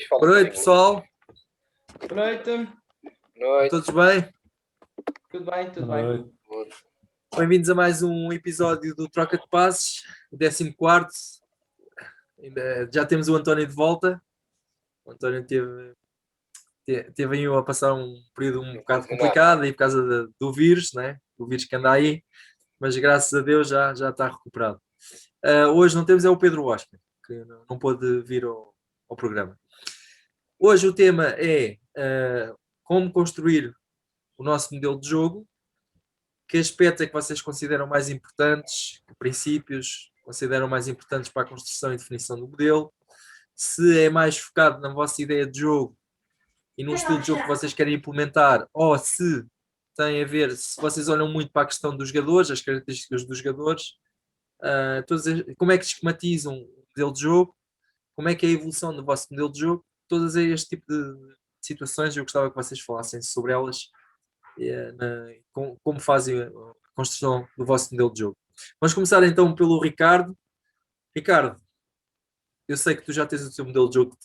Boa noite, pessoal. Boa noite. Todos bem? Tudo bem, tudo bem. Bem-vindos a mais um episódio do Troca de Passes, o 14º. Já temos o António de volta. O António teve aí a passar um período um bocado complicado aí por causa do vírus, né? O vírus que anda aí, mas graças a Deus já está recuperado. Hoje não temos o Pedro Oscar, que não pôde vir ao programa. Hoje o tema é como construir o nosso modelo de jogo. Que aspectos é que vocês consideram mais importantes? Que princípios consideram mais importantes para a construção e definição do modelo? Se é mais focado na vossa ideia de jogo e no estilo de jogo que vocês querem implementar, ou se tem a ver, se vocês olham muito para a questão dos jogadores, as características dos jogadores, como é que esquematizam o modelo de jogo, como é que é a evolução do vosso modelo de jogo, todas este tipo de situações, eu gostava que vocês falassem sobre elas, como fazem a construção do vosso modelo de jogo. Vamos começar então pelo Ricardo. Ricardo, eu sei que tu já tens o teu modelo de jogo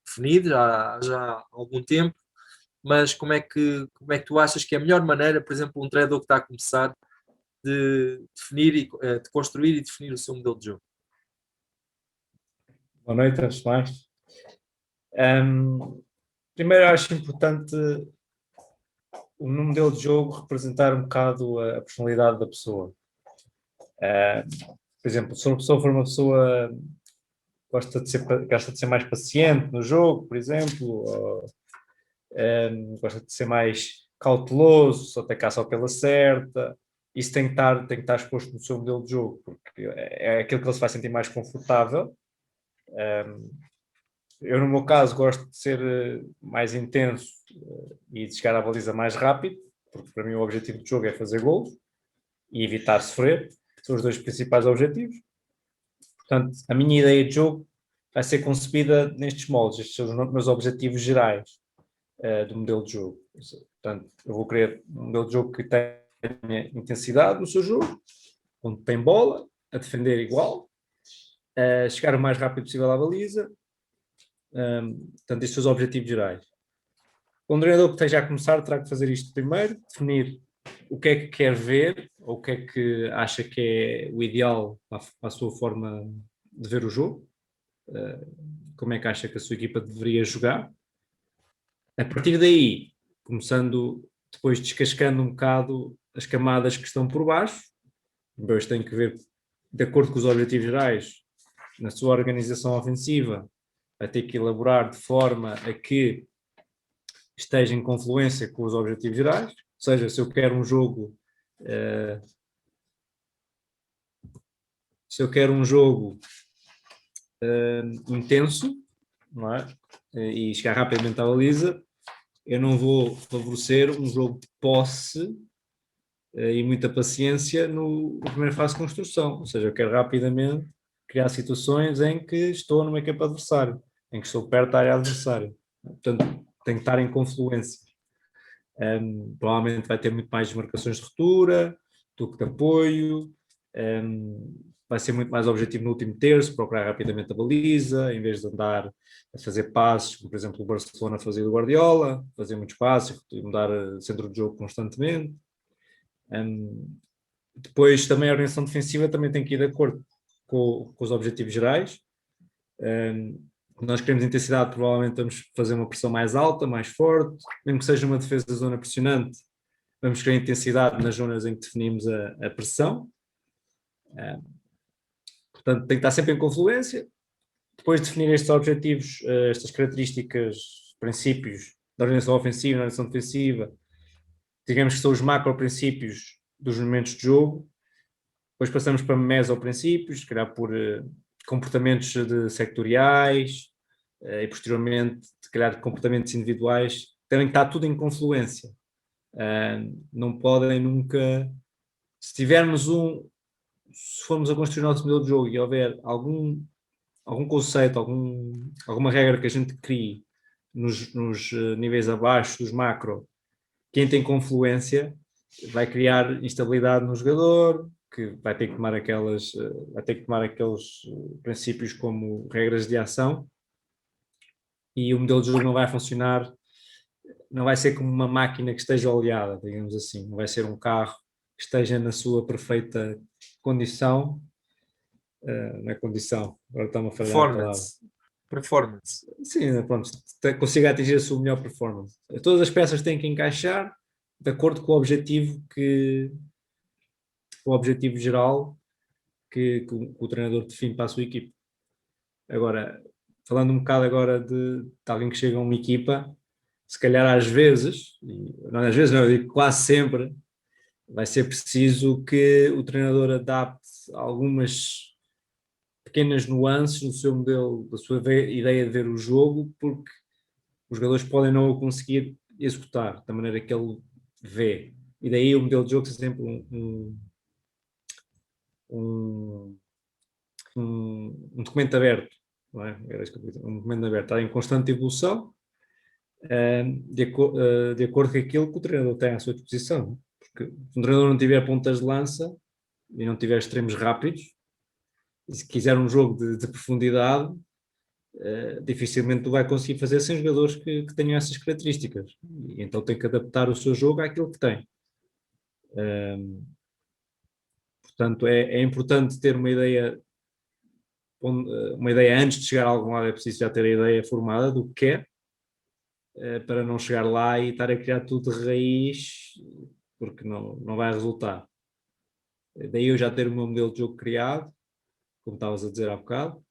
definido já há algum tempo, mas como é que tu achas que é a melhor maneira, por exemplo, um treinador que está a começar, de definir de construir e definir o seu modelo de jogo? Boa noite, antes de mais. Primeiro, acho importante no modelo de jogo representar um bocado a personalidade da pessoa. Por exemplo, se a pessoa for uma pessoa que gosta de ser mais paciente no jogo, por exemplo, ou gosta de ser mais cauteloso, só atacar só pela certa, isso tem que estar exposto no seu modelo de jogo, porque é aquilo que ele se vai sentir mais confortável. Eu, no meu caso, gosto de ser mais intenso e de chegar à baliza mais rápido, porque para mim o objetivo do jogo é fazer golos e evitar sofrer. São os dois principais objetivos. Portanto, a minha ideia de jogo vai ser concebida nestes moldes. Estes são os meus objetivos gerais do modelo de jogo. Portanto, eu vou querer um modelo de jogo que tenha intensidade no seu jogo, onde tem bola, a defender igual, chegar o mais rápido possível à baliza. Portanto, estes são os objetivos gerais. O treinador que esteja a começar terá que fazer isto primeiro, definir o que é que quer ver, ou o que é que acha que é o ideal para a sua forma de ver o jogo, como é que acha que a sua equipa deveria jogar. A partir daí, começando, depois descascando um bocado as camadas que estão por baixo, depois tem que ver, de acordo com os objetivos gerais, na sua organização ofensiva, vai ter que elaborar de forma a que esteja em confluência com os objetivos gerais. Ou seja, se eu quero um jogo intenso, não é? E chegar rapidamente à baliza, eu não vou favorecer um jogo de posse e muita paciência na primeira fase de construção. Ou seja, eu quero rapidamente criar situações em que estou numa equipa adversária, em que estou perto da área adversária. Portanto, tem que estar em confluência. Provavelmente vai ter muito mais marcações de ruptura, toque de apoio, vai ser muito mais objetivo no último terço, procurar rapidamente a baliza, em vez de andar a fazer passes, como por exemplo o Barcelona fazia do Guardiola, fazer muitos passes e mudar o centro de jogo constantemente. Depois também a organização defensiva também tem que ir de acordo com os objetivos gerais. Nós queremos intensidade, provavelmente vamos fazer uma pressão mais alta, mais forte, mesmo que seja uma defesa de zona pressionante, vamos querer intensidade nas zonas em que definimos a pressão. Portanto, tem que estar sempre em confluência. Depois de definir estes objetivos, estas características, princípios da organização ofensiva, da organização defensiva, digamos que são os macro-princípios dos momentos de jogo. Depois passamos para meso-princípios, se calhar por comportamentos sectoriais, e posteriormente, se calhar, comportamentos individuais. Devem estar tudo em confluência. Não podem nunca... Se formos a construir o nosso modelo de jogo e houver algum conceito, alguma regra que a gente crie nos níveis abaixo dos macro, quem tem confluência vai criar instabilidade no jogador, que vai ter que tomar aqueles princípios como regras de ação. e o modelo de jogo não vai funcionar, não vai ser como uma máquina que esteja oleada, digamos assim, não vai ser um carro que esteja na sua perfeita condição, não é condição, agora está-me a falhar a palavra. Performance. Sim, pronto, consiga atingir a sua melhor performance. Todas as peças têm que encaixar de acordo com o objetivo geral que o treinador define para a sua equipe. Agora, falando um bocado agora de alguém que chega a uma equipa, se calhar às vezes, não às vezes não, eu digo quase sempre, vai ser preciso que o treinador adapte algumas pequenas nuances no seu modelo, da sua ideia de ver o jogo, porque os jogadores podem não o conseguir executar da maneira que ele vê. E daí o modelo de jogo é sempre um documento aberto, não é? Um documento aberto, está em constante evolução, de acordo com aquilo que o treinador tem à sua disposição. Porque se um treinador não tiver pontas de lança e não tiver extremos rápidos, e se quiser um jogo de profundidade, dificilmente tu vai conseguir fazer sem jogadores que tenham essas características. E então tem que adaptar o seu jogo àquilo que tem. Portanto, é importante ter uma ideia antes de chegar a algum lado. É preciso já ter a ideia formada do que quer, para não chegar lá e estar a criar tudo de raiz, porque não vai resultar. Daí eu já ter o meu modelo de jogo criado, como estavas a dizer há bocado,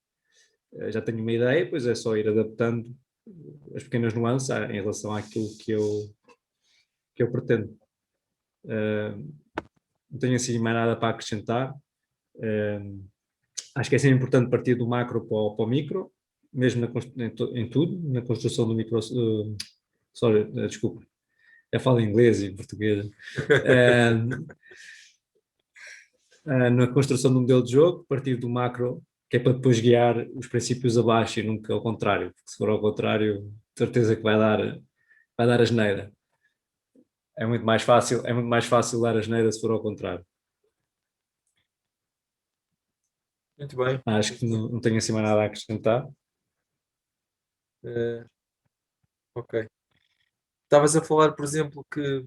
já tenho uma ideia, pois é só ir adaptando as pequenas nuances em relação àquilo que eu pretendo. Não tenho assim mais nada para acrescentar. Acho que é sempre importante partir do macro para o micro, mesmo em tudo, na construção do micro. Desculpa, eu falo inglês e português. Na construção do modelo de jogo, partir do macro, que é para depois guiar os princípios abaixo e nunca ao contrário, porque se for ao contrário, certeza que vai dar asneira. É muito mais fácil dar asneira se for ao contrário. Muito bem. Acho que não tenho assim mais nada a acrescentar. Ok. Estavas a falar, por exemplo, que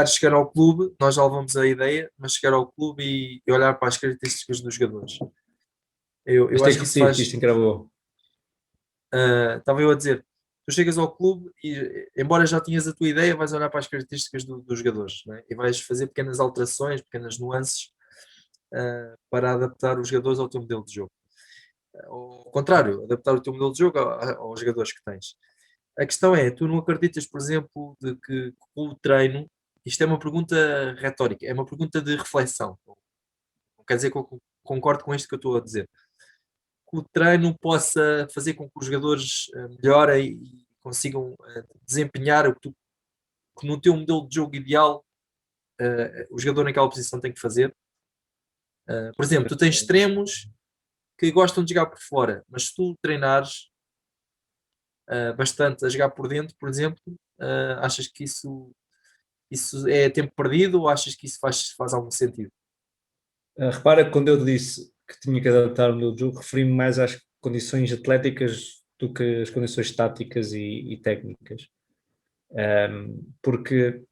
chegar ao clube, nós já levamos a ideia, mas chegar ao clube e olhar para as características dos jogadores. Eu acho que isso faz. Isto encravou. Estava eu a dizer, tu chegas ao clube e, embora já tinhas a tua ideia, vais olhar para as características dos jogadores, né? E vais fazer pequenas alterações, pequenas nuances, para adaptar os jogadores ao teu modelo de jogo. Ao contrário, adaptar o teu modelo de jogo aos jogadores que tens. A questão é, tu não acreditas, por exemplo, de que com o treino, isto é uma pergunta retórica, é uma pergunta de reflexão. Não quer dizer que eu concordo com isto que eu estou a dizer. Que o treino possa fazer com que os jogadores melhorem e consigam desempenhar que no teu modelo de jogo ideal o jogador naquela posição tem que fazer. Por exemplo, tu tens extremos que gostam de jogar por fora, mas se tu treinares bastante a jogar por dentro, por exemplo, achas que isso é tempo perdido ou achas que isso faz algum sentido? Repara que quando eu disse que tinha que adaptar o meu jogo, referi-me mais às condições atléticas do que às condições táticas e técnicas. Porque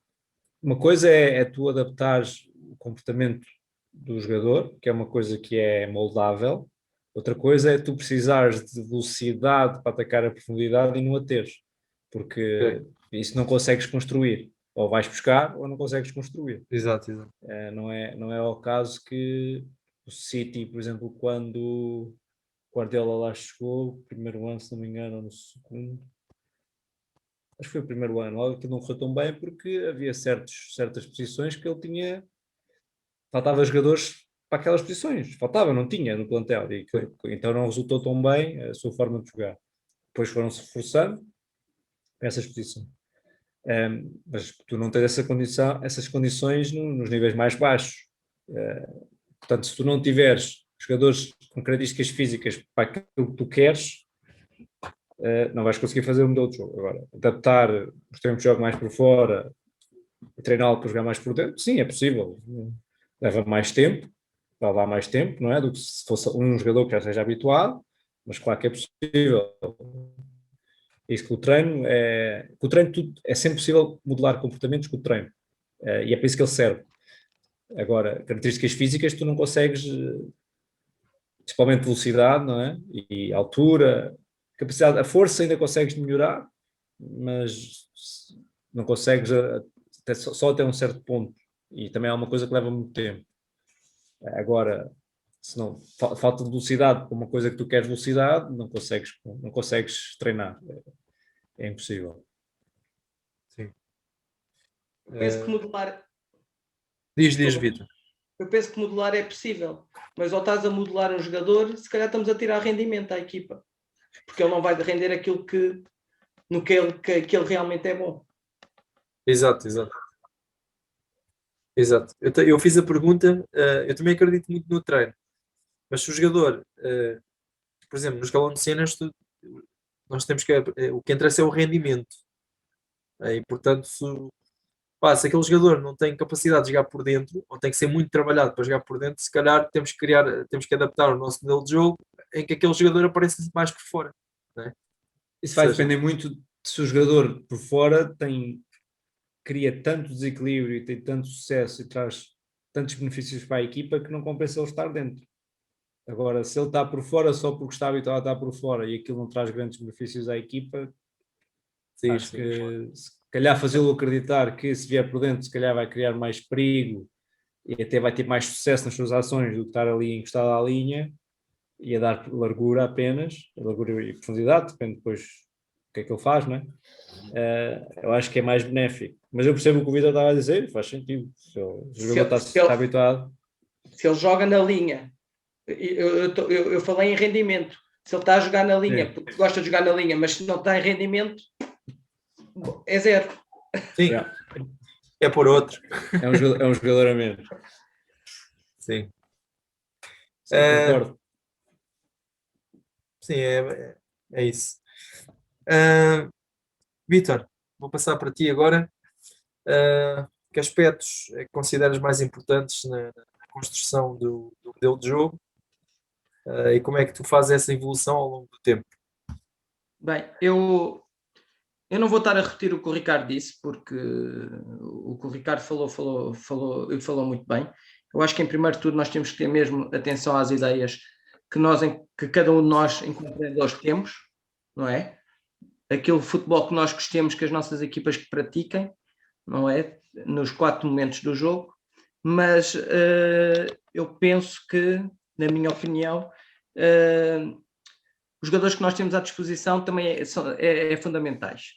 uma coisa é tu adaptares o comportamento do jogador, que é uma coisa que é moldável. Outra coisa é tu precisares de velocidade para atacar a profundidade e não a teres, porque isso não consegues construir. Ou vais buscar ou não consegues construir. Exato. Não é o caso que o City, por exemplo, quando o Guardiola lá chegou, primeiro ano, se não me engano, ou no segundo, acho que foi o primeiro ano, logo que não correu tão bem porque havia certas posições que ele tinha, faltava jogadores para aquelas posições, não tinha no plantel, e então não resultou tão bem a sua forma de jogar. Depois foram-se reforçando para essas posições. Mas tu não tens essas condições nos níveis mais baixos. Portanto, se tu não tiveres jogadores com características físicas para aquilo que tu queres, não vais conseguir fazer um modelo de jogo. Agora, adaptar os tempos de jogo mais por fora e treiná-lo para jogar mais por dentro, sim, é possível. Leva mais tempo, vai levar mais tempo, não é? Do que se fosse um jogador que já esteja habituado, mas claro que é possível. Isso com o treino tudo, é sempre possível modelar comportamentos com o treino, e é para isso que ele serve. Agora, características físicas tu não consegues, principalmente velocidade, não é? E altura, capacidade, a força ainda consegues melhorar, mas não consegues só até um certo ponto, e também é uma coisa que leva muito tempo. Agora, se não falta de velocidade para uma coisa que tu queres velocidade, não consegues treinar, é impossível. Sim. Eu penso que modelar, Diz, Vitor. eu penso que modelar é possível, mas ao estás a modelar um jogador, se calhar estamos a tirar rendimento à equipa, porque ele não vai render aquilo que ele realmente é bom. Exato. Eu fiz a pergunta, eu também acredito muito no treino, mas se o jogador, por exemplo, no escalão de cenas, nós temos que, o que interessa é o rendimento. E portanto, se aquele jogador não tem capacidade de jogar por dentro, ou tem que ser muito trabalhado para jogar por dentro, se calhar temos que adaptar o nosso modelo de jogo em que aquele jogador apareça mais por fora. Não é? Isso vai depender muito de se o jogador por fora cria tanto desequilíbrio e tem tanto sucesso e traz tantos benefícios para a equipa que não compensa ele estar dentro. Agora, se ele está por fora só porque está habituado a estar por fora e aquilo não traz grandes benefícios à equipa, acho que se calhar fazê-lo acreditar que se vier por dentro, se calhar vai criar mais perigo e até vai ter mais sucesso nas suas ações do que estar ali encostado à linha e a dar largura apenas, largura e profundidade, depende depois do que é que ele faz, não é? Eu acho que é mais benéfico. Mas eu percebo o que o Vitor estava a dizer, faz sentido. Se o jogador está habituado. Se ele joga na linha, eu falei em rendimento. Se ele está a jogar na linha, porque gosta de jogar na linha, mas se não está em rendimento, é zero. Sim, é por outro. É um jogador a menos. Sim. Concordo. Sim, é isso. Vitor, vou passar para ti agora. Que aspectos é que consideras mais importantes na construção do modelo de jogo e como é que tu fazes essa evolução ao longo do tempo? Bem, eu não vou estar a repetir o que o Ricardo disse, porque o que o Ricardo falou muito bem. Eu acho que, em primeiro de tudo, nós temos que ter mesmo atenção às ideias que cada um de nós, enquanto treinadores, temos, não é? Aquele futebol que nós gostemos que as nossas equipas que pratiquem, não é? Nos 4 momentos do jogo. Mas eu penso que, na minha opinião, os jogadores que nós temos à disposição também são fundamentais.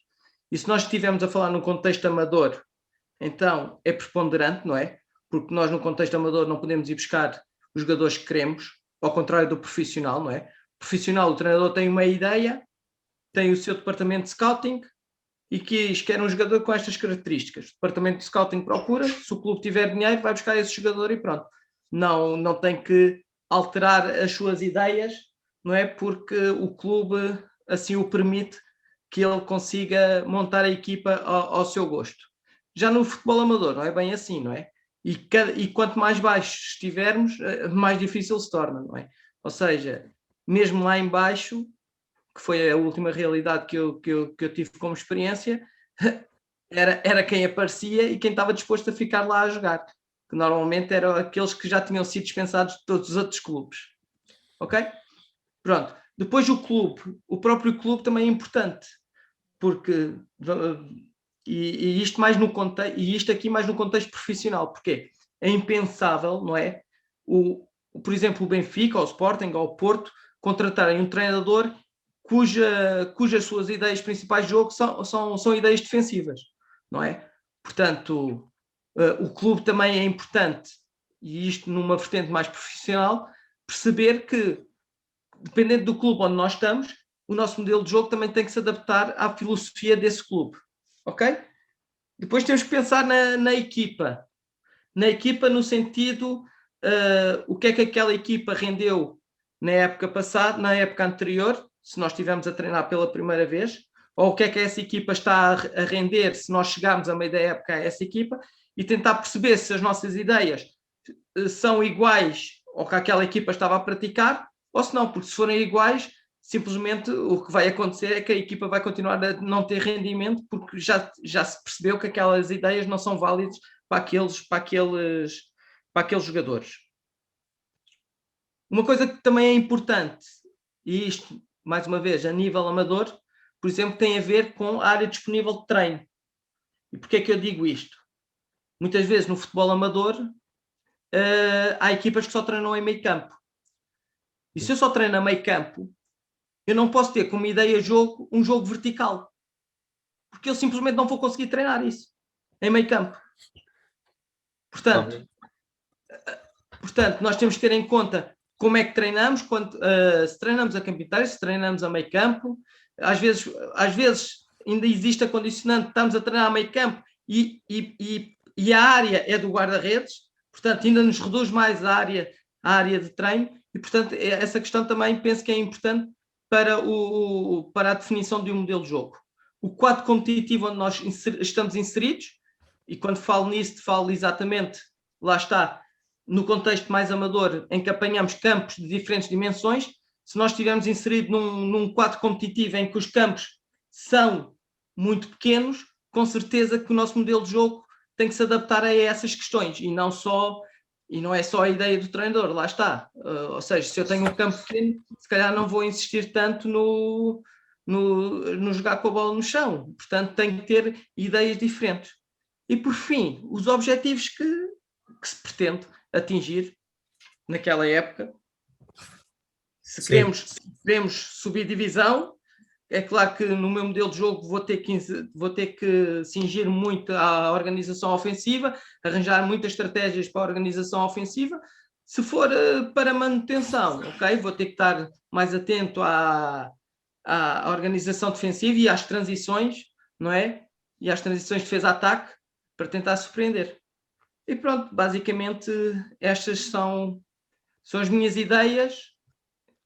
E se nós estivermos a falar num contexto amador, então é preponderante, não é? Porque nós, no contexto amador, não podemos ir buscar os jogadores que queremos, ao contrário do profissional, não é? Profissional, o treinador tem uma ideia, tem o seu departamento de scouting e quer um jogador com estas características. O departamento de scouting procura, se o clube tiver dinheiro, vai buscar esse jogador e pronto. Não tem que alterar as suas ideias, não é? Porque o clube assim o permite, que ele consiga montar a equipa ao seu gosto. Já no futebol amador não é bem assim, não é? E quanto mais baixo estivermos, mais difícil se torna, não é? Ou seja, mesmo lá em baixo, que foi a última realidade que eu tive como experiência, era quem aparecia e quem estava disposto a ficar lá a jogar, que normalmente eram aqueles que já tinham sido dispensados de todos os outros clubes. Ok? Pronto. Depois o próprio clube também é importante, porque e isto mais no contexto, e isto aqui mais no contexto profissional, porque é impensável, não é? Por exemplo, o Benfica, ou o Sporting, ou o Porto, contratarem um treinador cujas suas ideias principais de jogo são ideias defensivas, não é? Portanto, o clube também é importante, e isto numa vertente mais profissional, perceber que, dependendo do clube onde nós estamos, o nosso modelo de jogo também tem que se adaptar à filosofia desse clube, ok? Depois temos que pensar na equipa. Na equipa no sentido, o que é que aquela equipa rendeu na época passada, na época anterior, se nós estivermos a treinar pela primeira vez, ou o que é que essa equipa está a render se nós chegarmos a meio da época a essa equipa, e tentar perceber se as nossas ideias são iguais ao que aquela equipa estava a praticar, ou se não, porque se forem iguais, simplesmente o que vai acontecer é que a equipa vai continuar a não ter rendimento porque já se percebeu que aquelas ideias não são válidas para aqueles jogadores. Uma coisa que também é importante, e isto, mais uma vez, a nível amador, por exemplo, tem a ver com a área disponível de treino. E porquê é que eu digo isto? Muitas vezes no futebol amador há equipas que só treinam em meio campo. E se eu só treino a meio campo, eu não posso ter como ideia um jogo vertical. Porque eu simplesmente não vou conseguir treinar isso em meio campo. Portanto, nós temos que ter em conta como é que treinamos, se treinamos a campo inteiro, se treinamos a meio campo. Às vezes ainda existe a condicionante, estamos a treinar a meio campo e a área é do guarda-redes, portanto ainda nos reduz mais a área de treino e, portanto, essa questão também penso que é importante para a definição de um modelo de jogo. O quadro competitivo onde nós estamos inseridos, e quando falo nisso, falo exatamente, lá está, no contexto mais amador, em que apanhamos campos de diferentes dimensões. Se nós estivermos inseridos num quadro competitivo em que os campos são muito pequenos, com certeza que o nosso modelo de jogo tem que se adaptar a essas questões e não é só a ideia do treinador, lá está. Ou seja, se eu tenho um campo pequeno, se calhar não vou insistir tanto no jogar com a bola no chão. Portanto, tenho que ter ideias diferentes. E, por fim, os objetivos que se pretende atingir naquela época. Se queremos subir divisão, é claro que no meu modelo de jogo vou ter que cingir muito à organização ofensiva, arranjar muitas estratégias para a organização ofensiva. Se for para manutenção, ok, vou ter que estar mais atento à organização defensiva e às transições, não é? E às transições de defesa-ataque para tentar surpreender. E pronto, basicamente estas são as minhas ideias.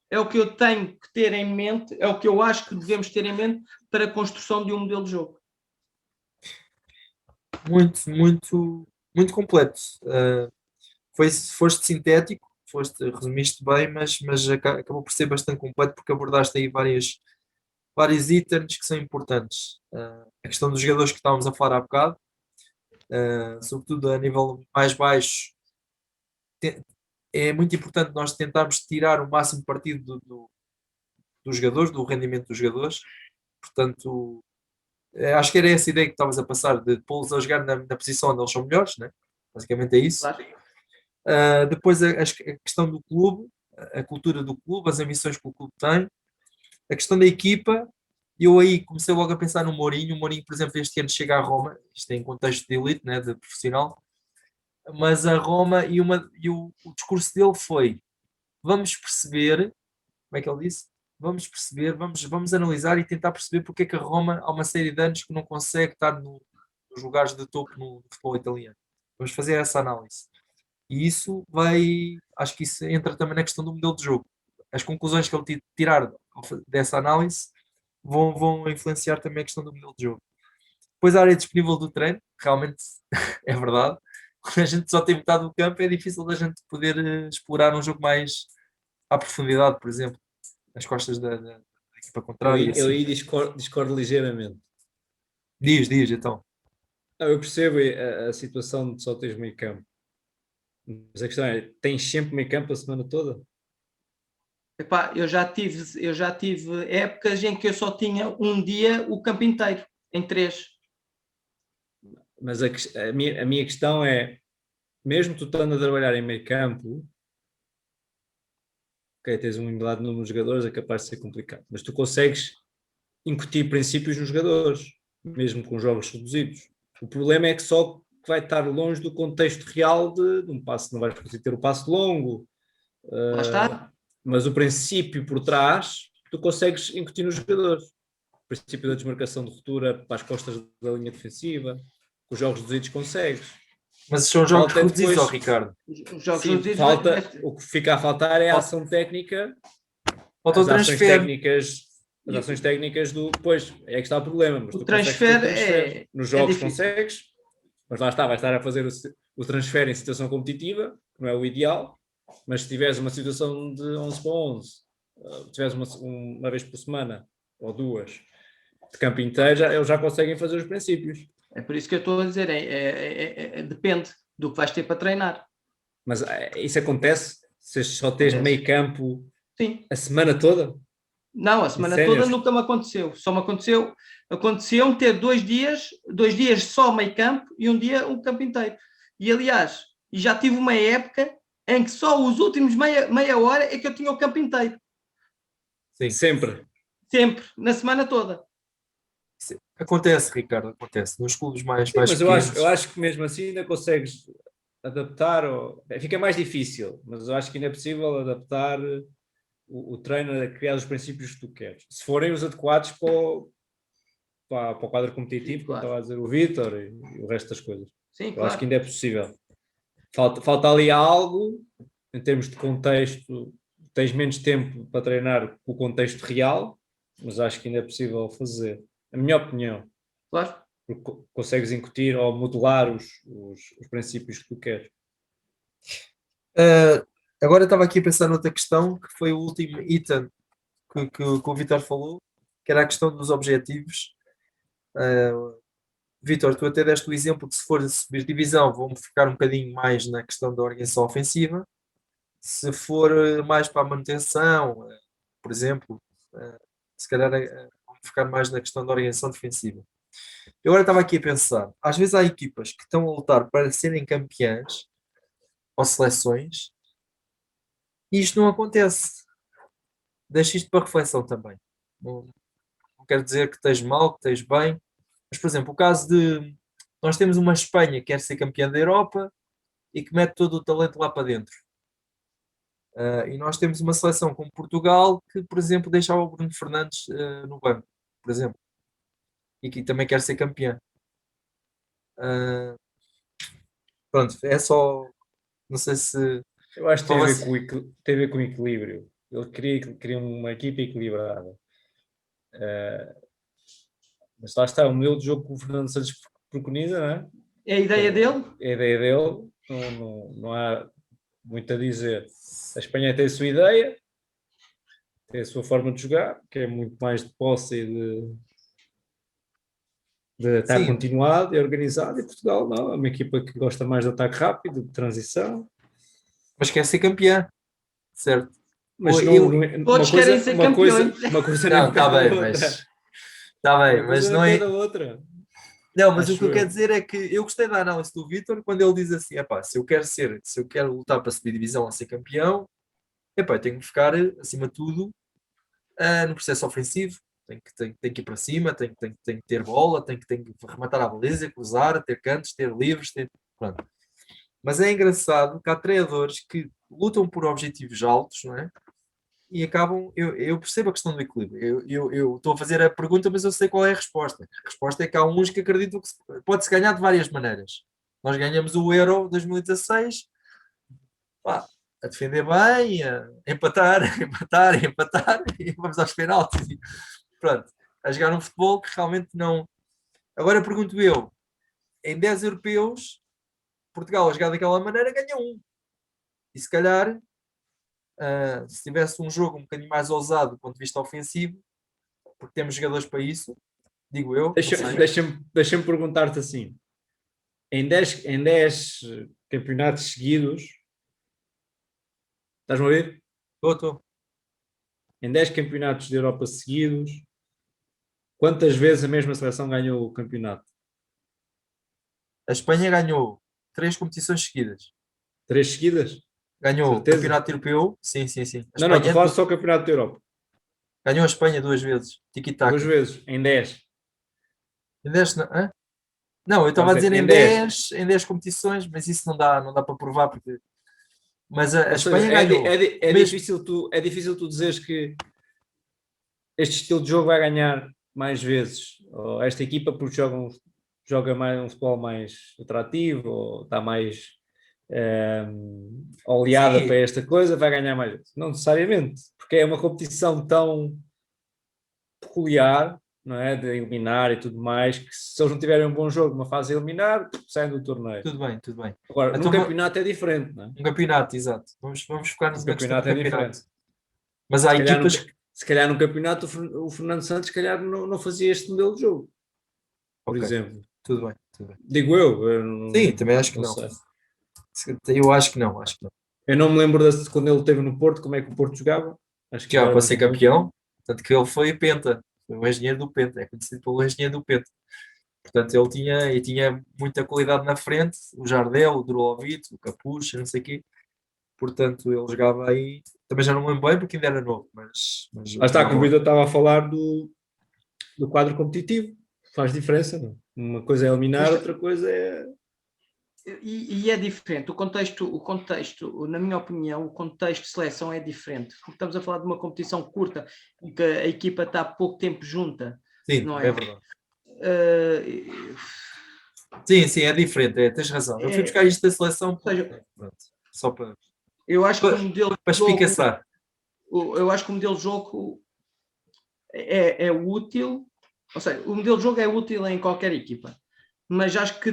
É o que eu tenho que ter em mente, é o que eu acho que devemos ter em mente para a construção de um modelo de jogo. Muito, muito, muito completo. Foste sintético, resumiste bem, mas acabou por ser bastante completo porque abordaste aí vários itens que são importantes. A questão dos jogadores que estávamos a falar há bocado, sobretudo a nível mais baixo, é muito importante nós tentarmos tirar o máximo partido dos jogadores, do rendimento dos jogadores. Portanto, acho que era essa ideia que estavas a passar, de pô-los a jogar na posição onde eles são melhores, né? Basicamente é isso. Claro. Depois a questão do clube, a cultura do clube, as ambições que o clube tem, a questão da equipa. Eu aí comecei logo a pensar no Mourinho. O Mourinho, por exemplo, este ano chega a Roma, isto é em contexto de elite, né, de profissional, mas a Roma e o discurso dele foi: vamos perceber, como é que ele disse? Vamos perceber, vamos analisar e tentar perceber porque é que a Roma há uma série de anos que não consegue estar nos lugares de topo no futebol italiano. Vamos fazer essa análise. E isso acho que isso entra também na questão do modelo de jogo. As conclusões que ele tirar dessa análise vão influenciar também a questão do modelo de jogo. Depois a área disponível do treino, realmente é verdade. Quando a gente só tem metade do campo, é difícil da gente poder explorar um jogo mais à profundidade, por exemplo, nas costas da equipa contrária. Eu aí discordo ligeiramente. Diz, então. Eu percebo a situação de só teres meio campo. Mas a questão é, tens sempre meio campo a semana toda? Epá, eu já tive épocas em que eu só tinha um dia o campo inteiro, em 3. Mas a minha questão é, mesmo tu estando a trabalhar em meio campo, ok, tens um elevado número de jogadores, é capaz de ser complicado, mas tu consegues incutir princípios nos jogadores, mesmo com jogos reduzidos. O problema é que só vai estar longe do contexto real de um passo, não vais conseguir ter o passo longo. Lá está. Mas o princípio por trás, tu consegues incutir nos jogadores. O princípio da desmarcação de ruptura para as costas da linha defensiva, com os jogos reduzidos consegues. Mas são jogos reduzidos, Ricardo. Os jogos Sim, reduzidos, o que fica a faltar é a ação técnica, falta o transfer. as ações técnicas do... Pois, é que está o problema. Mas o transfer nos jogos difícil. consegues, mas lá está, vais estar a fazer o transfer em situação competitiva, que não é o ideal, mas se tiveres uma situação de 11 para 11, tiveres uma vez por semana ou duas de campo inteiro, eles já conseguem fazer os princípios. É por isso que eu estou a dizer, depende do que vais ter para treinar. Mas isso acontece se só tens meio campo Sim. a semana toda? Não, a semana toda nunca me aconteceu. Só me aconteceu ter 2 dias só meio campo e um dia um campo inteiro. E aliás, já tive uma época em que só os últimos meia hora é que eu tinha o campo inteiro. Sim. Sempre, na semana toda. Acontece, Ricardo, acontece. Nos clubes mais mas pequenos. eu acho que mesmo assim ainda consegues adaptar, fica mais difícil, mas eu acho que ainda é possível adaptar o treino a criar os princípios que tu queres. Se forem os adequados para o quadro competitivo, Sim, como claro. estava a dizer o Vítor e o resto das coisas. Sim, eu claro. acho que ainda é possível. Falta ali algo, em termos de contexto, tens menos tempo para treinar o contexto real, mas acho que ainda é possível fazer. A minha opinião. Claro. Porque consegues incutir ou modelar os princípios que tu queres. Agora estava aqui a pensar noutra questão, que foi o último item que o Vítor falou, que era a questão dos objetivos. Vítor, tu até deste o exemplo que se for subir divisão, vão ficar um bocadinho mais na questão da organização ofensiva. Se for mais para a manutenção, por exemplo, se calhar vão ficar mais na questão da organização defensiva. Eu agora estava aqui a pensar, às vezes há equipas que estão a lutar para serem campeãs ou seleções e isto não acontece. Deixa isto para reflexão também. Não quero dizer que esteja mal, que esteja bem, mas, por exemplo, o caso de nós temos uma Espanha que quer ser campeã da Europa e que mete todo o talento lá para dentro. E nós temos uma seleção como Portugal que, por exemplo, deixava o Bruno Fernandes no banco, por exemplo, e que também quer ser campeã. Pronto, é só. Não sei se. Eu acho que tem a ver com o equilíbrio. Ele queria uma equipa equilibrada. Mas lá está, o modelo de jogo que o Fernando Santos preconiza, não é? É a ideia dele? É a ideia dele, não há muito a dizer. A Espanha tem a sua ideia, tem a sua forma de jogar, que é muito mais de posse e de estar Sim. continuado e organizado, e Portugal não, é uma equipa que gosta mais de ataque rápido, de transição. Mas quer ser campeã, certo? Mas todos querem ser campeões. Uma coisa Não, não está bem, outra. mas. Está bem, Uma mas coisa não é. da outra. Não, mas Acho o que eu eu. quero dizer é que eu gostei da análise do Vítor quando ele diz assim: epá, se eu quero lutar para subir divisão a ser campeão, epá, eu tenho que ficar, acima de tudo, no processo ofensivo. Tenho que ir para cima, tenho que ter bola, tenho que rematar a baliza, cruzar, ter cantos, ter livres, pronto. Mas é engraçado que há treinadores que lutam por objetivos altos, não é? E acabam. Eu percebo a questão do equilíbrio. Eu estou a fazer a pergunta, mas eu sei qual é a resposta. A resposta é que há uns que acreditam que pode-se ganhar de várias maneiras. Nós ganhamos o Euro 2016 a defender bem, a empatar, e vamos aos penaltis. Pronto, a jogar um futebol que realmente não. Agora pergunto eu: em 10 europeus, Portugal a jogar daquela maneira ganha um. E se calhar. Se tivesse um jogo um bocadinho mais ousado do ponto de vista ofensivo, porque temos jogadores para isso, digo eu. Deixa-me perguntar-te assim: em 10 campeonatos seguidos, estás-me a ouvir? Estou. Em 10 campeonatos de Europa seguidos, quantas vezes a mesma seleção ganhou o campeonato? A Espanha ganhou 3 competições seguidas. 3 seguidas? Ganhou Certeza? o Campeonato Europeu. Sim. Não, tu falas só o Campeonato da Europa. Ganhou a Espanha 2 vezes. Tiki-taka. 2 vezes, em 10. Em 10, não, eu estava a dizer em 10 competições, mas isso não dá para provar. Mas a Espanha ganhou. É difícil tu dizeres que este estilo de jogo vai ganhar mais vezes. Ou esta equipa porque joga mais um futebol mais atrativo, ou está mais oleada Sim. para esta coisa, vai ganhar mais vezes. Não necessariamente, porque é uma competição tão peculiar, não é? De eliminar e tudo mais, que se eles não tiverem um bom jogo numa fase a eliminar, saem do torneio. Tudo bem. Agora, Então, num campeonato é diferente, não é? Um campeonato, exato. Vamos focar-nos na questão do campeonato. Mas há Se calhar, equipas... se calhar no campeonato o Fernando Santos se calhar não fazia este modelo de jogo, por Ok, exemplo. tudo bem, tudo bem. Digo eu Sim, também acho que não. sei. Eu acho que não, acho que não. Eu não me lembro de quando ele esteve no Porto, como é que o Porto jogava. Acho que Já jogava para muito ser bem. campeão, tanto que ele foi Penta, foi o engenheiro do Penta, é conhecido pelo engenheiro do Penta. Portanto, ele tinha muita qualidade na frente, o Jardel, o Drulovic, o Capucho, não sei o quê. Portanto, ele jogava aí, também já não me lembro bem porque ainda era novo, mas Lá está, como o jogava. Vitor estava a falar do quadro competitivo. Faz diferença, não? Uma coisa é eliminar, Mas- outra coisa é... E é diferente. O contexto, na minha opinião, o contexto de seleção é diferente. Porque estamos a falar de uma competição curta em que a equipa está há pouco tempo junta, Sim, não é é? verdade. Eh, Sim, sim, é diferente, tens razão. Eu fui buscar isto da seleção ou seja, pronto, só para, eu acho que o para, modelo para de jogo, espicaçar. eu acho que o modelo de jogo é útil, ou seja, o modelo de jogo é útil em qualquer equipa, mas acho que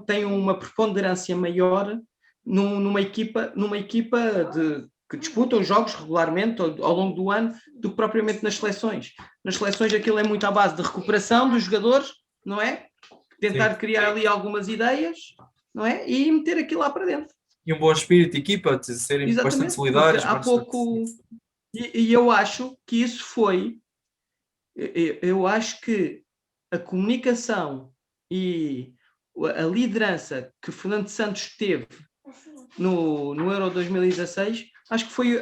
tem uma preponderância maior numa equipa que disputa os jogos regularmente ao longo do ano do que propriamente nas seleções. Nas seleções aquilo é muito à base de recuperação dos jogadores, não é? Tentar Sim. criar ali algumas ideias, não é? E meter aquilo lá para dentro. E um bom espírito de equipa, de serem bastante Exatamente, porque solidários. há pouco. E eu acho que isso foi. Eu acho que a comunicação e a liderança que o Fernando Santos teve no Euro 2016, acho que foi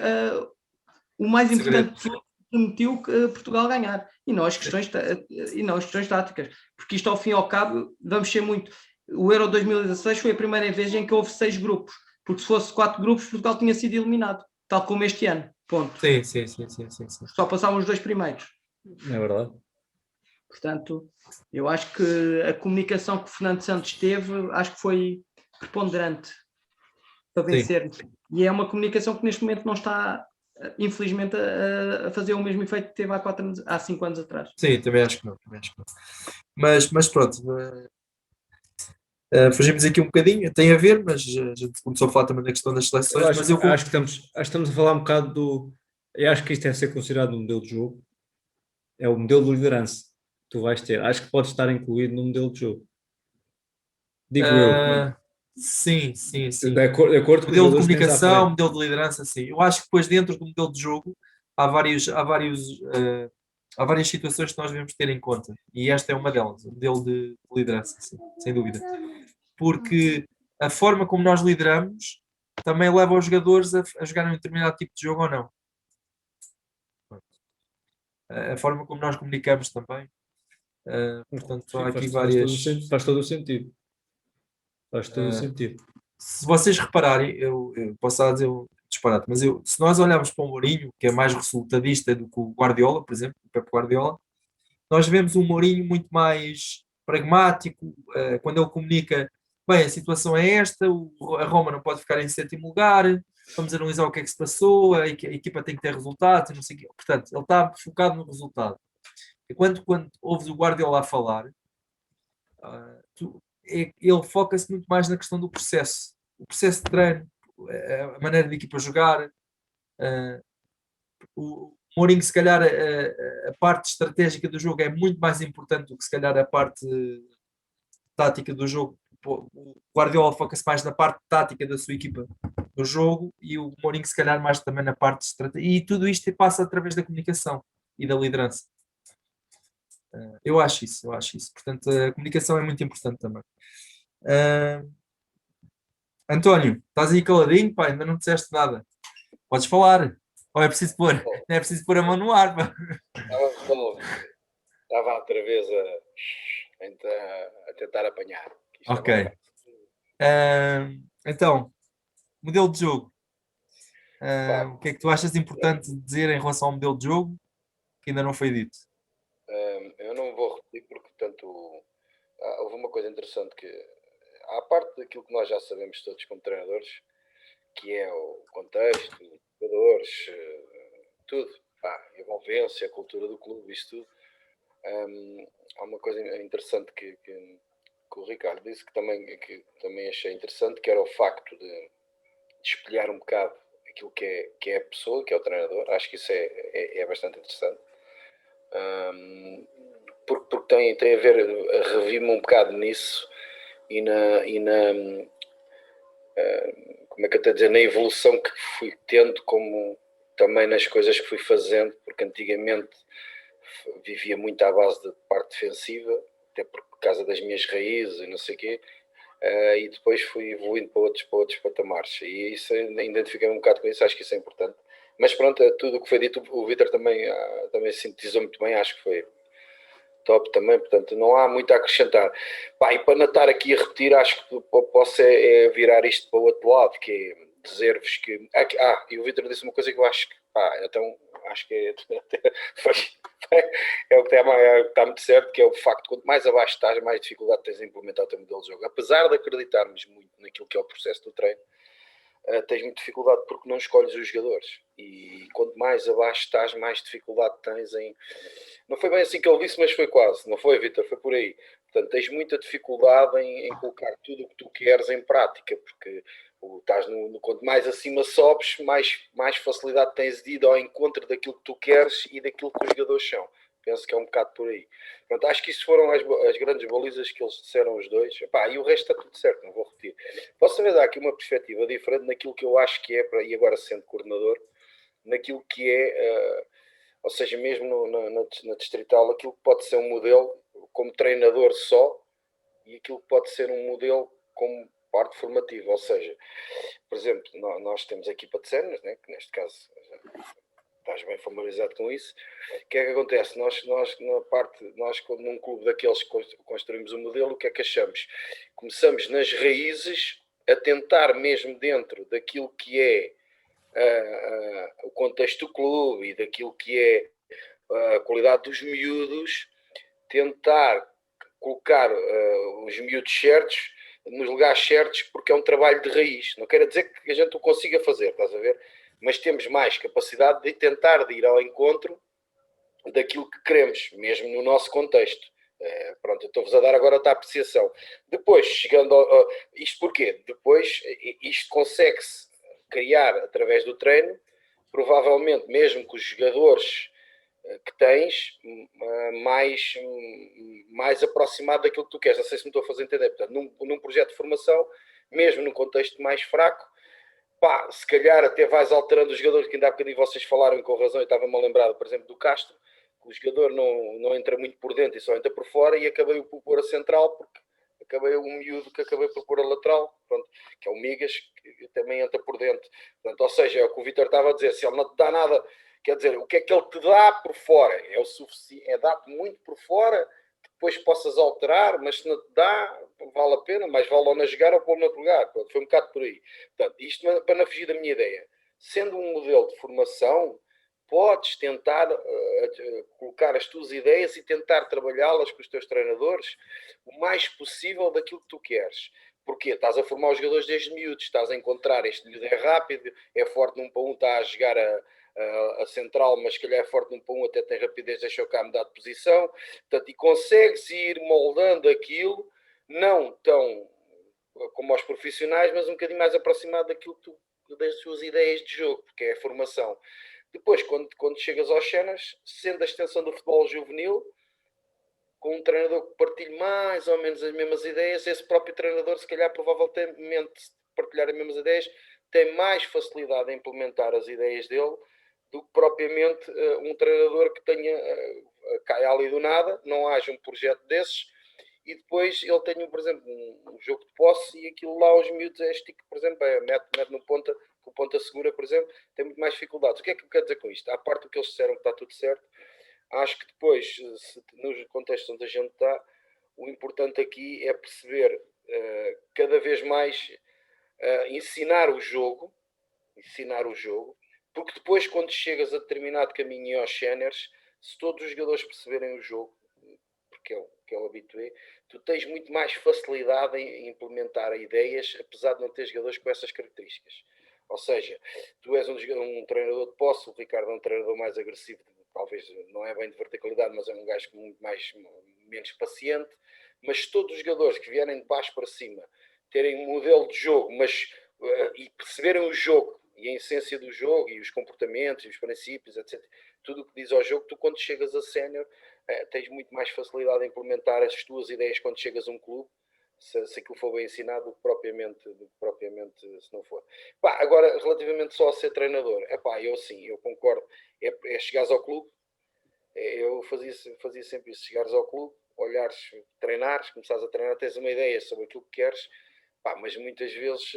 o mais Segredo. importante que permitiu que Portugal ganhar. E não as questões táticas. Porque isto, ao fim e ao cabo, vamos ser muito. O Euro 2016 foi a primeira vez em que houve 6 grupos. Porque se fosse 4 grupos, Portugal tinha sido eliminado. Tal como este ano. Ponto. Sim, sim, sim, sim, sim, sim. Só passavam os 2 primeiros. É verdade. Portanto, eu acho que a comunicação que o Fernando Santos teve, acho que foi preponderante para Sim. vencer. E é uma comunicação que neste momento não está, infelizmente, a fazer o mesmo efeito que teve há 5 anos atrás. Sim, também acho que não. Também acho que não. Mas pronto, fugimos aqui um bocadinho, tem a ver, mas a gente começou a falar também da questão das Eu seleções, mas acho que estamos a falar um bocado do... Eu acho que isto deve ser considerado um modelo de jogo. É o modelo de liderança que tu vais ter. Acho que pode estar incluído no modelo de jogo. Digo eu. sim, sim, sim. De acordo com os Modelo de jogadores que tens à comunicação, frente. modelo de liderança, sim. Eu acho que depois dentro do modelo de jogo há várias situações que nós devemos ter em conta. E esta é uma delas, o modelo de liderança, sim, sem dúvida. Porque a forma como nós lideramos também leva os jogadores a jogar um determinado tipo de jogo ou não. A forma como nós comunicamos também. Portanto, há Sim, aqui várias. faz todo o sentido. Faz todo o Uh, sentido. Se vocês repararem, eu posso estar a dizer um disparate, mas se nós olharmos para o Mourinho, que é mais resultadista do que o Guardiola, por exemplo, o Pep Guardiola, nós vemos um Mourinho muito mais pragmático, quando ele comunica, bem, a situação é esta, a Roma não pode ficar em sétimo lugar, vamos analisar o que é que se passou, a equipa tem que ter resultados, e não sei o quê. Portanto, ele está focado no resultado. E quando ouves o Guardiola a falar, ele foca-se muito mais na questão do processo. O processo de treino, a maneira da equipa jogar. O Mourinho, se calhar, a parte estratégica do jogo é muito mais importante do que, se calhar, a parte tática do jogo. O Guardiola foca-se mais na parte tática da sua equipa no jogo e o Mourinho, se calhar, mais também na parte estratégica. E tudo isto passa através da comunicação e da liderança. Eu acho isso, eu acho isso. Portanto, a comunicação é muito importante também. António, estás aí caladinho, pá, ainda não disseste nada. Podes falar. Ou é preciso pôr? Não é preciso pôr a mão no ar, pá. Estava outra vez a tentar apanhar. Ok. Então, modelo de jogo. O que é que tu achas importante dizer em relação ao modelo de jogo que ainda não foi dito? Eu não vou repetir porque, portanto, houve uma coisa interessante que, à parte daquilo que nós já sabemos todos como treinadores, que é o contexto, os jogadores, tudo, a envolvência, a cultura do clube, isto tudo. Há uma coisa interessante que o Ricardo disse que também achei interessante, que era o facto de espelhar um bocado aquilo que é a pessoa, que é o treinador. Acho que isso é bastante interessante. Porque tem a ver, revi-me um bocado nisso e como é que eu estou a dizer, na evolução que fui tendo, como também nas coisas que fui fazendo, porque antigamente vivia muito à base de parte defensiva, até por causa das minhas raízes e não sei o quê, e depois fui evoluindo para outros patamares, e isso identifiquei-me um bocado com isso, acho que isso é importante. Mas pronto, tudo o que foi dito, o Vítor também sintetizou muito bem, acho que foi top também, portanto não há muito a acrescentar. Pá, e para não estar aqui a repetir, acho que posso virar isto para o outro lado, que é dizer-vos que... e o Vítor disse uma coisa que eu acho que... então acho que é o que está muito certo, que é o facto de quanto mais abaixo estás, mais dificuldade tens em implementar o teu modelo de jogo. Apesar de acreditarmos muito naquilo que é o processo do treino, tens muita dificuldade porque não escolhes os jogadores, e quanto mais abaixo estás, mais dificuldade tens em... Não foi bem assim que ele disse, mas foi quase, não foi, Vítor? Foi por aí. Portanto, tens muita dificuldade em colocar tudo o que tu queres em prática, porque estás quanto mais acima sobes, mais facilidade tens de ir ao encontro daquilo que tu queres e daquilo que os jogadores são. Penso que é um bocado por aí. Pronto, acho que isso foram as grandes balizas que eles disseram os dois. E o resto está tudo certo, não vou repetir. Posso também dar aqui uma perspectiva diferente naquilo que eu acho que é, e agora sendo coordenador, naquilo que é, ou seja, mesmo na distrital, aquilo que pode ser um modelo como treinador só e aquilo que pode ser um modelo como parte formativa. Ou seja, por exemplo, nós temos a equipa de cenas, né, que neste caso... Estás bem familiarizado com isso. O que é que acontece? Nós num clube daqueles que construímos um modelo, o que é que achamos? Começamos nas raízes a tentar, mesmo dentro daquilo que é o contexto do clube e daquilo que é a qualidade dos miúdos, tentar colocar os miúdos certos nos lugares certos, porque é um trabalho de raiz. Não quer dizer que a gente o consiga fazer, estás a ver? Mas temos mais capacidade de tentar de ir ao encontro daquilo que queremos, mesmo no nosso contexto. Pronto, eu estou-vos a dar agora a apreciação. Depois, chegando isto porquê? Depois, isto consegue-se criar através do treino, provavelmente mesmo que os jogadores que tens mais aproximado daquilo que tu queres. Não sei se me estou a fazer entender. Portanto, num projeto de formação, mesmo num contexto mais fraco, se calhar até vais alterando os jogadores, que ainda há bocadinho vocês falaram com razão, eu estava-me a lembrar, por exemplo, do Castro, que o jogador não entra muito por dentro e só entra por fora, e acabei por pôr a central, porque acabei um miúdo que acabei por pôr a lateral, pronto, que é o Migas, que também entra por dentro. Portanto, ou seja, é o que o Vítor estava a dizer, se ele não te dá nada, quer dizer, o que é que ele te dá por fora? É o suficiente, dar-te muito por fora, depois possas alterar, mas se não te dá, vale a pena, mas vale ou não jogar ou pôr no outro lugar. Pronto, foi um bocado por aí. Portanto, isto para não fugir da minha ideia. Sendo um modelo de formação, podes tentar colocar as tuas ideias e tentar trabalhá-las com os teus treinadores o mais possível daquilo que tu queres. Porquê? Estás a formar os jogadores desde miúdos, estás a encontrar este miúdo é rápido, é forte num para um, está a jogar a central, mas se calhar é forte num para um, até tem rapidez, deixa o cá mudar de posição. Portanto, e consegues ir moldando aquilo, não tão como aos profissionais, mas um bocadinho mais aproximado daquilo que tu, das suas ideias de jogo, porque é a formação. Depois, quando chegas aos cenas, sendo a extensão do futebol juvenil, com um treinador que partilhe mais ou menos as mesmas ideias, esse próprio treinador, se calhar, provavelmente, partilhar as mesmas ideias, tem mais facilidade em implementar as ideias dele do que propriamente um treinador que tenha cai ali do nada, não haja um projeto desses, e depois ele tem, por exemplo, um jogo de posse, e aquilo lá os miúdos é estico, por exemplo, mete no ponta, com ponta segura, por exemplo, tem muito mais dificuldades. O que é que eu quero dizer com isto? À parte do que eles disseram que está tudo certo, acho que depois, no contexto onde a gente está, o importante aqui é perceber cada vez mais ensinar o jogo, porque depois, quando chegas a determinado caminho e aos séniores, se todos os jogadores perceberem o jogo, porque é o habitué, tu tens muito mais facilidade em implementar ideias, apesar de não ter jogadores com essas características. Ou seja, tu és um treinador de posse, o Ricardo é um treinador mais agressivo, talvez não é bem de verticalidade, mas é um gajo muito menos paciente. Mas se todos os jogadores que vierem de baixo para cima terem um modelo de jogo, mas e perceberem o jogo e a essência do jogo e os comportamentos e os princípios, etc. Tudo o que diz ao jogo, tu quando chegas a sénior tens muito mais facilidade em implementar as tuas ideias quando chegas a um clube, se aquilo for bem ensinado, do que propriamente se não for. Pá, agora, relativamente só a ser treinador, eu sim, eu concordo, é chegares ao clube, eu fazia sempre isso, chegares ao clube, olhares, treinares, começares a treinar, tens uma ideia sobre aquilo que queres, mas muitas vezes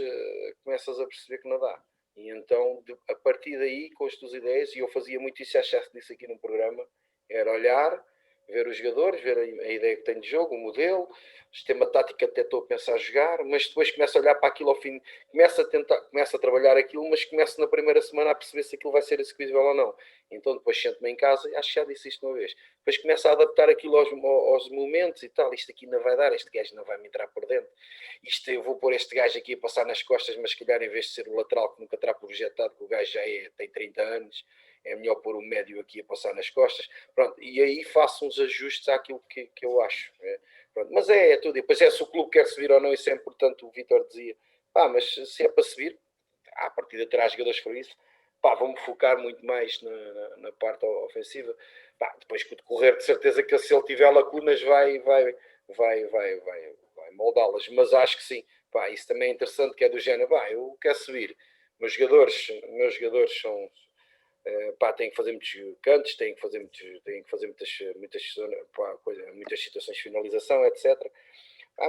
começas a perceber que não dá. E então, a partir daí, com as tuas ideias, e eu fazia muito isso, já disse aqui no programa, era olhar, ver os jogadores, ver a ideia que tem de jogo, o modelo, o sistema tático até estou a pensar a jogar, mas depois começo a olhar para aquilo ao fim, começo a trabalhar aquilo, mas começo na primeira semana a perceber se aquilo vai ser execuível ou não. Então depois sento-me em casa, acho que já disse isto uma vez, depois começo a adaptar aquilo aos momentos e tal, isto aqui não vai dar, este gajo não vai me entrar por dentro, isto eu vou pôr este gajo aqui a passar nas costas, mas se calhar em vez de ser o lateral que nunca terá projetado, que o gajo já tem 30 anos, é melhor pôr o médio aqui a passar nas costas. Pronto, e aí faço uns ajustes àquilo que eu acho. Pronto, mas é tudo. E depois se o clube quer subir ou não, isso é importante. O Vítor dizia, mas se é para subir, à partida terá jogadores para isso. Vamos focar muito mais na parte ofensiva. Depois com o decorrer, de certeza que se ele tiver lacunas vai moldá-las. Mas acho que sim. Isso também é interessante, que é do género, eu quero subir. Meus jogadores são... têm que fazer muitos cantos, têm que fazer muitas situações de finalização, etc.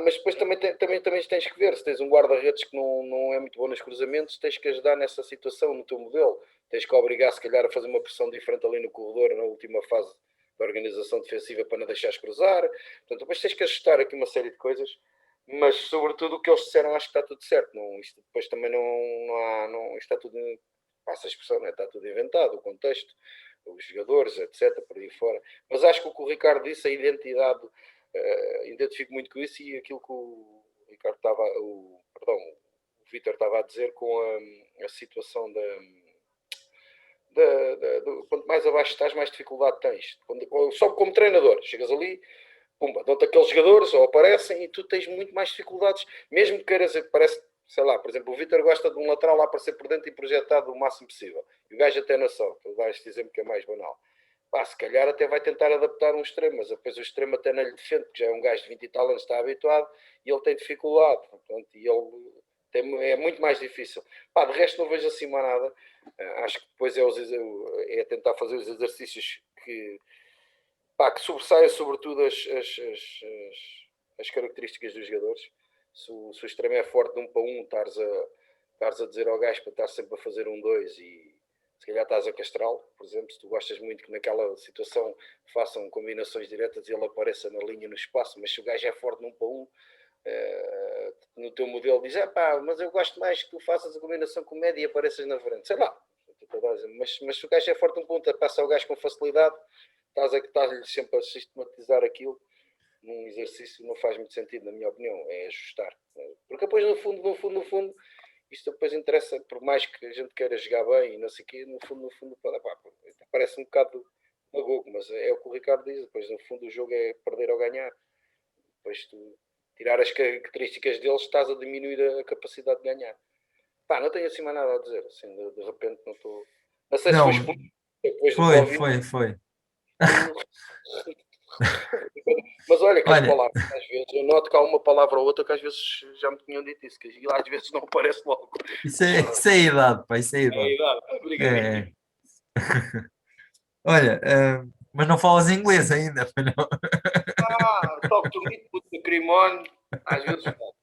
Mas depois também tens que ver, se tens um guarda-redes que não é muito bom nos cruzamentos, tens que ajudar nessa situação no teu modelo, tens que obrigar se calhar a fazer uma pressão diferente ali no corredor, na última fase da organização defensiva, para não deixares cruzar. Portanto, depois tens que ajustar aqui uma série de coisas, mas sobretudo o que eles disseram, acho que está tudo certo. Isto depois também não há, isto está tudo... passa a expressão, está tudo inventado, o contexto, os jogadores, etc, por aí fora. Mas acho que o que o Ricardo disse, a identidade, identifico muito com isso, e aquilo que o Vítor estava a dizer com a situação quanto mais abaixo estás, mais dificuldade tens. Só como treinador, chegas ali, pumba, dão-te aqueles jogadores, ou aparecem, e tu tens muito mais dificuldades, mesmo que queiras, parece, sei lá, por exemplo, o Vítor gosta de um lateral lá aparecer por dentro e projetado o máximo possível. E o gajo até não só, tu vais dizer-me que é mais banal. Se calhar até vai tentar adaptar um extremo, mas depois o extremo até não lhe defende, porque já é um gajo de 20 e tal anos, está habituado, e ele tem dificuldade. Portanto, e ele é muito mais difícil. De resto não vejo assim mais nada. Acho que depois é tentar fazer os exercícios que sobressaiam sobretudo as características dos jogadores. Se o extremo é forte de 1 para 1, estares a dizer ao gajo para estar sempre a fazer 1-2 e se calhar estás a castrá-lo, por exemplo, se tu gostas muito que naquela situação façam combinações diretas e ele apareça na linha, no espaço, mas se o gajo é forte de 1 para 1, no teu modelo diz, mas eu gosto mais que tu faças a combinação com o médio e apareças na frente, sei lá, mas se o gajo é forte de 1 para 1, passa o gajo com facilidade, estás-lhe sempre a sistematizar aquilo. Num exercício não faz muito sentido, na minha opinião, é ajustar, porque depois no fundo isto depois interessa, por mais que a gente queira jogar bem e não sei o quê, no fundo parece um bocado magogo, mas é o que o Ricardo diz, depois no fundo o jogo é perder ou ganhar, depois tu tirar as características deles, estás a diminuir a capacidade de ganhar. Não tenho assim mais nada a dizer, assim, de repente não estou... Não sei se foi explodido depois do Covid. Foi. Mas olha que as palavras, às vezes, eu noto que há uma palavra ou outra que às vezes já me tinham dito isso, que às vezes não aparece logo. Isso é a idade, isso é a idade. É a idade, obrigado. Olha, mas não falas inglês ainda, não? Talk to me, put the cream on, às vezes falo.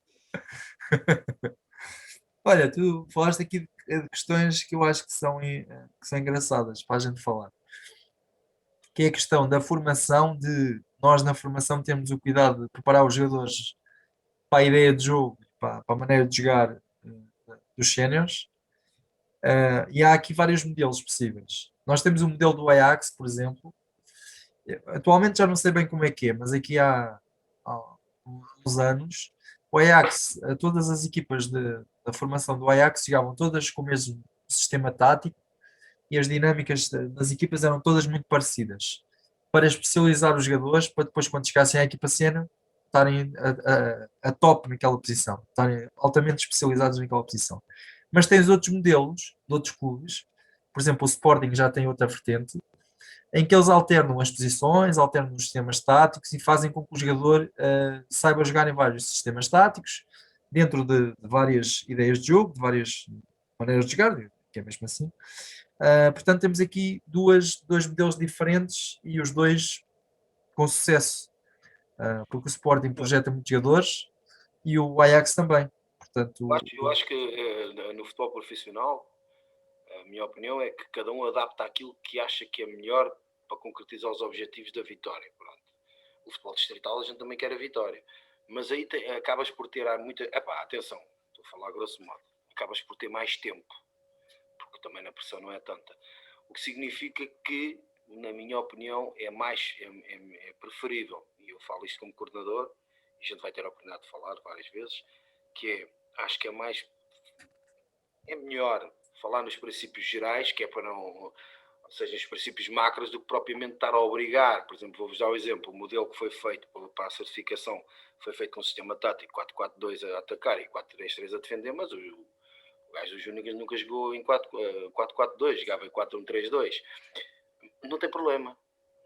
Olha, tu falaste aqui de questões que eu acho que são engraçadas para a gente falar. Que é a questão da formação, de nós na formação temos o cuidado de preparar os jogadores para a ideia de jogo, para a maneira de jogar dos séniores. E há aqui vários modelos possíveis. Nós temos o modelo do Ajax, por exemplo. Atualmente já não sei bem como é que é, mas aqui há uns anos, o Ajax, todas as equipas da formação do Ajax jogavam todas com o mesmo sistema tático e as dinâmicas das equipas eram todas muito parecidas, para especializar os jogadores, para depois, quando chegassem à equipa sénior, estarem a top naquela posição, estarem altamente especializados naquela posição. mas tens outros modelos de outros clubes, por exemplo, o Sporting já tem outra vertente, em que eles alternam as posições, alternam os sistemas táticos e fazem com que o jogador saiba jogar em vários sistemas táticos, dentro de várias ideias de jogo, de várias maneiras de jogar, que é mesmo assim. Portanto, temos aqui dois modelos diferentes e os dois com sucesso, porque o Sporting projeta muitos jogadores e o Ajax também. Portanto, Eu acho que no futebol profissional, a minha opinião é que cada um adapta aquilo que acha que é melhor para concretizar os objetivos da vitória. Pronto. O futebol distrital a gente também quer a vitória, mas aí acabas por ter muita... atenção, estou a falar grosso modo, acabas por ter mais tempo, porque também a pressão não é tanta. O que significa que, na minha opinião, é preferível, e eu falo isto como coordenador, e a gente vai ter a oportunidade de falar várias vezes, que acho que é melhor falar nos princípios gerais, que é para não, ou seja, os princípios macros, do que propriamente estar a obrigar. Por exemplo, vou-vos dar o exemplo, o modelo que foi feito para a certificação foi feito com um sistema tático 4-4-2 a atacar e 4-3-3 a defender, mas o gajo dos Júnicas nunca jogou em 4-4-2, jogava em 4-1-3-2. Não tem problema.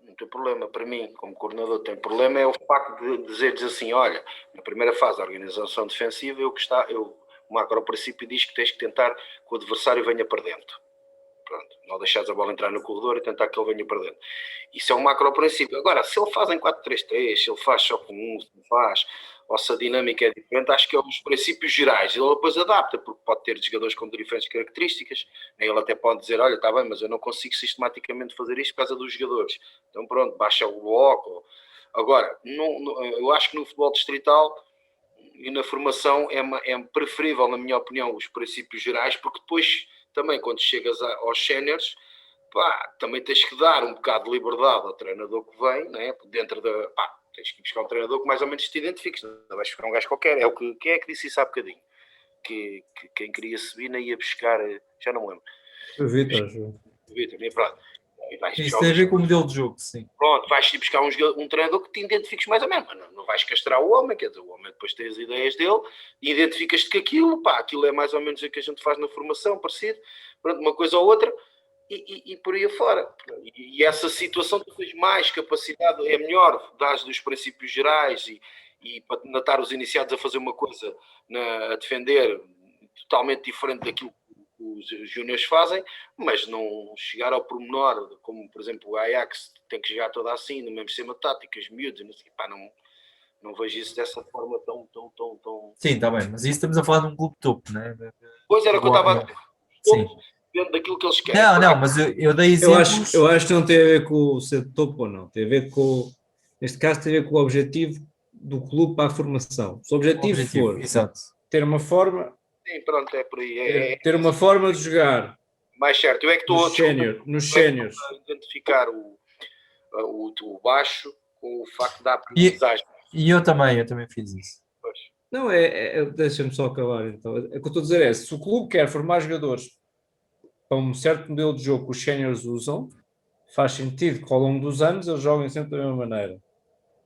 Não tem problema. Para mim, como coordenador, tem problema é o facto de dizer-lhes assim, olha, na primeira fase da organização defensiva, o macro-princípio diz que tens que tentar que o adversário venha para dentro. Pronto, não deixares a bola entrar no corredor e tentar que ele venha para dentro. Isso é um macro-princípio. Agora, se ele faz em 4-3-3, se ele faz só com um, se não faz, ou se a dinâmica é diferente, acho que é os princípios gerais. Ele depois adapta, porque pode ter jogadores com diferentes características. Ele até pode dizer, olha, está bem, mas eu não consigo sistematicamente fazer isto por causa dos jogadores. Então pronto, baixa o bloco. Agora, eu acho que no futebol distrital e na formação é preferível, na minha opinião, os princípios gerais, porque depois também quando chegas aos séniores, também tens que dar um bocado de liberdade ao treinador que vem, né? Dentro da... tens que ir buscar um treinador que mais ou menos te identifiques, não vais buscar um gajo qualquer. Quem é que disse isso há bocadinho? Que quem queria subir não ia buscar, já não me lembro. O Vítor, E pronto. isso tem a ver com o modelo de jogo, sim. Pronto, vais buscar um treinador que te identifiques mais ou menos, mas não vais castrar o homem, quer dizer, o homem depois tem as ideias dele e identificas-te que aquilo é mais ou menos o que a gente faz na formação, parecido, pronto, uma coisa ou outra, e por aí afora. E essa situação tu tens mais capacidade, é melhor dar dos princípios gerais e para notar os iniciados a fazer uma coisa, a defender totalmente diferente daquilo os júniores fazem, mas não chegar ao pormenor, como por exemplo o Ajax tem que jogar toda assim, no mesmo sistema tático, os miúdos, não vejo isso dessa forma tão... Sim, está bem, mas isso estamos a falar de um clube topo, né? Pois era o que eu estava a dizer, Sim. dentro daquilo que eles querem. Não, mas eu dei exemplos... eu acho que não tem a ver com o ser topo ou não, tem a ver com, neste caso tem a ver com o objetivo do clube para a formação. Se o objetivo for exato. ter uma forma... Sim, pronto, é por aí. Ter uma forma de jogar mais certo. Eu é que estou nos séniores a identificar o baixo com o facto da aprendizagem. E eu também fiz isso. Pois. Não, deixa-me só acabar então. O que eu estou a dizer é, se o clube quer formar jogadores para um certo modelo de jogo que os séniores usam, faz sentido que ao longo dos anos eles joguem sempre da mesma maneira,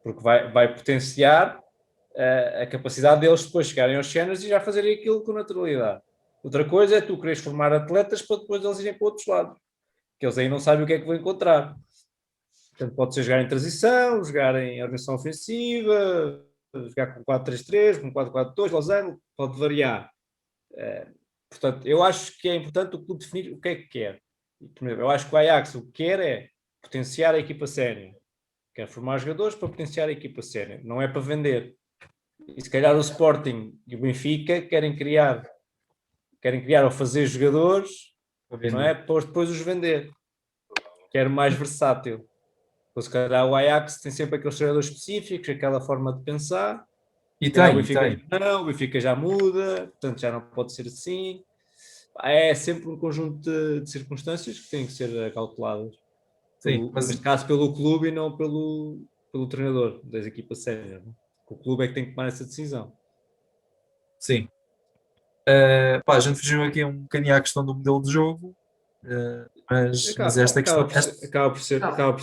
porque vai potenciar a capacidade deles depois chegarem aos séniores e já fazerem aquilo com naturalidade. Outra coisa é tu queres formar atletas para depois eles irem para outros lados, que eles aí não sabem o que é que vão encontrar. Portanto, pode ser jogar em transição, jogar em organização ofensiva, jogar com 4-3-3, com 4-4-2, Lausanne, pode variar. Portanto, eu acho que é importante o clube definir o que é que quer. Eu acho que o Ajax o que quer é potenciar a equipa sénior. Quer formar jogadores para potenciar a equipa sénior, não é para vender. E se calhar o Sporting e o Benfica querem criar ou fazer jogadores, não é? Para depois os vender. Quero mais versátil. Ou se calhar o Ajax tem sempre aqueles jogadores específicos, aquela forma de pensar. E tem. O Benfica já muda, portanto já não pode ser assim. É sempre um conjunto de circunstâncias que têm que ser cauteladas. Sim, mas neste caso pelo clube e não pelo treinador das equipas sénior. O clube é que tem que tomar essa decisão. Sim. A gente fugiu aqui um bocadinho à questão do modelo de jogo, mas esta questão... Acaba por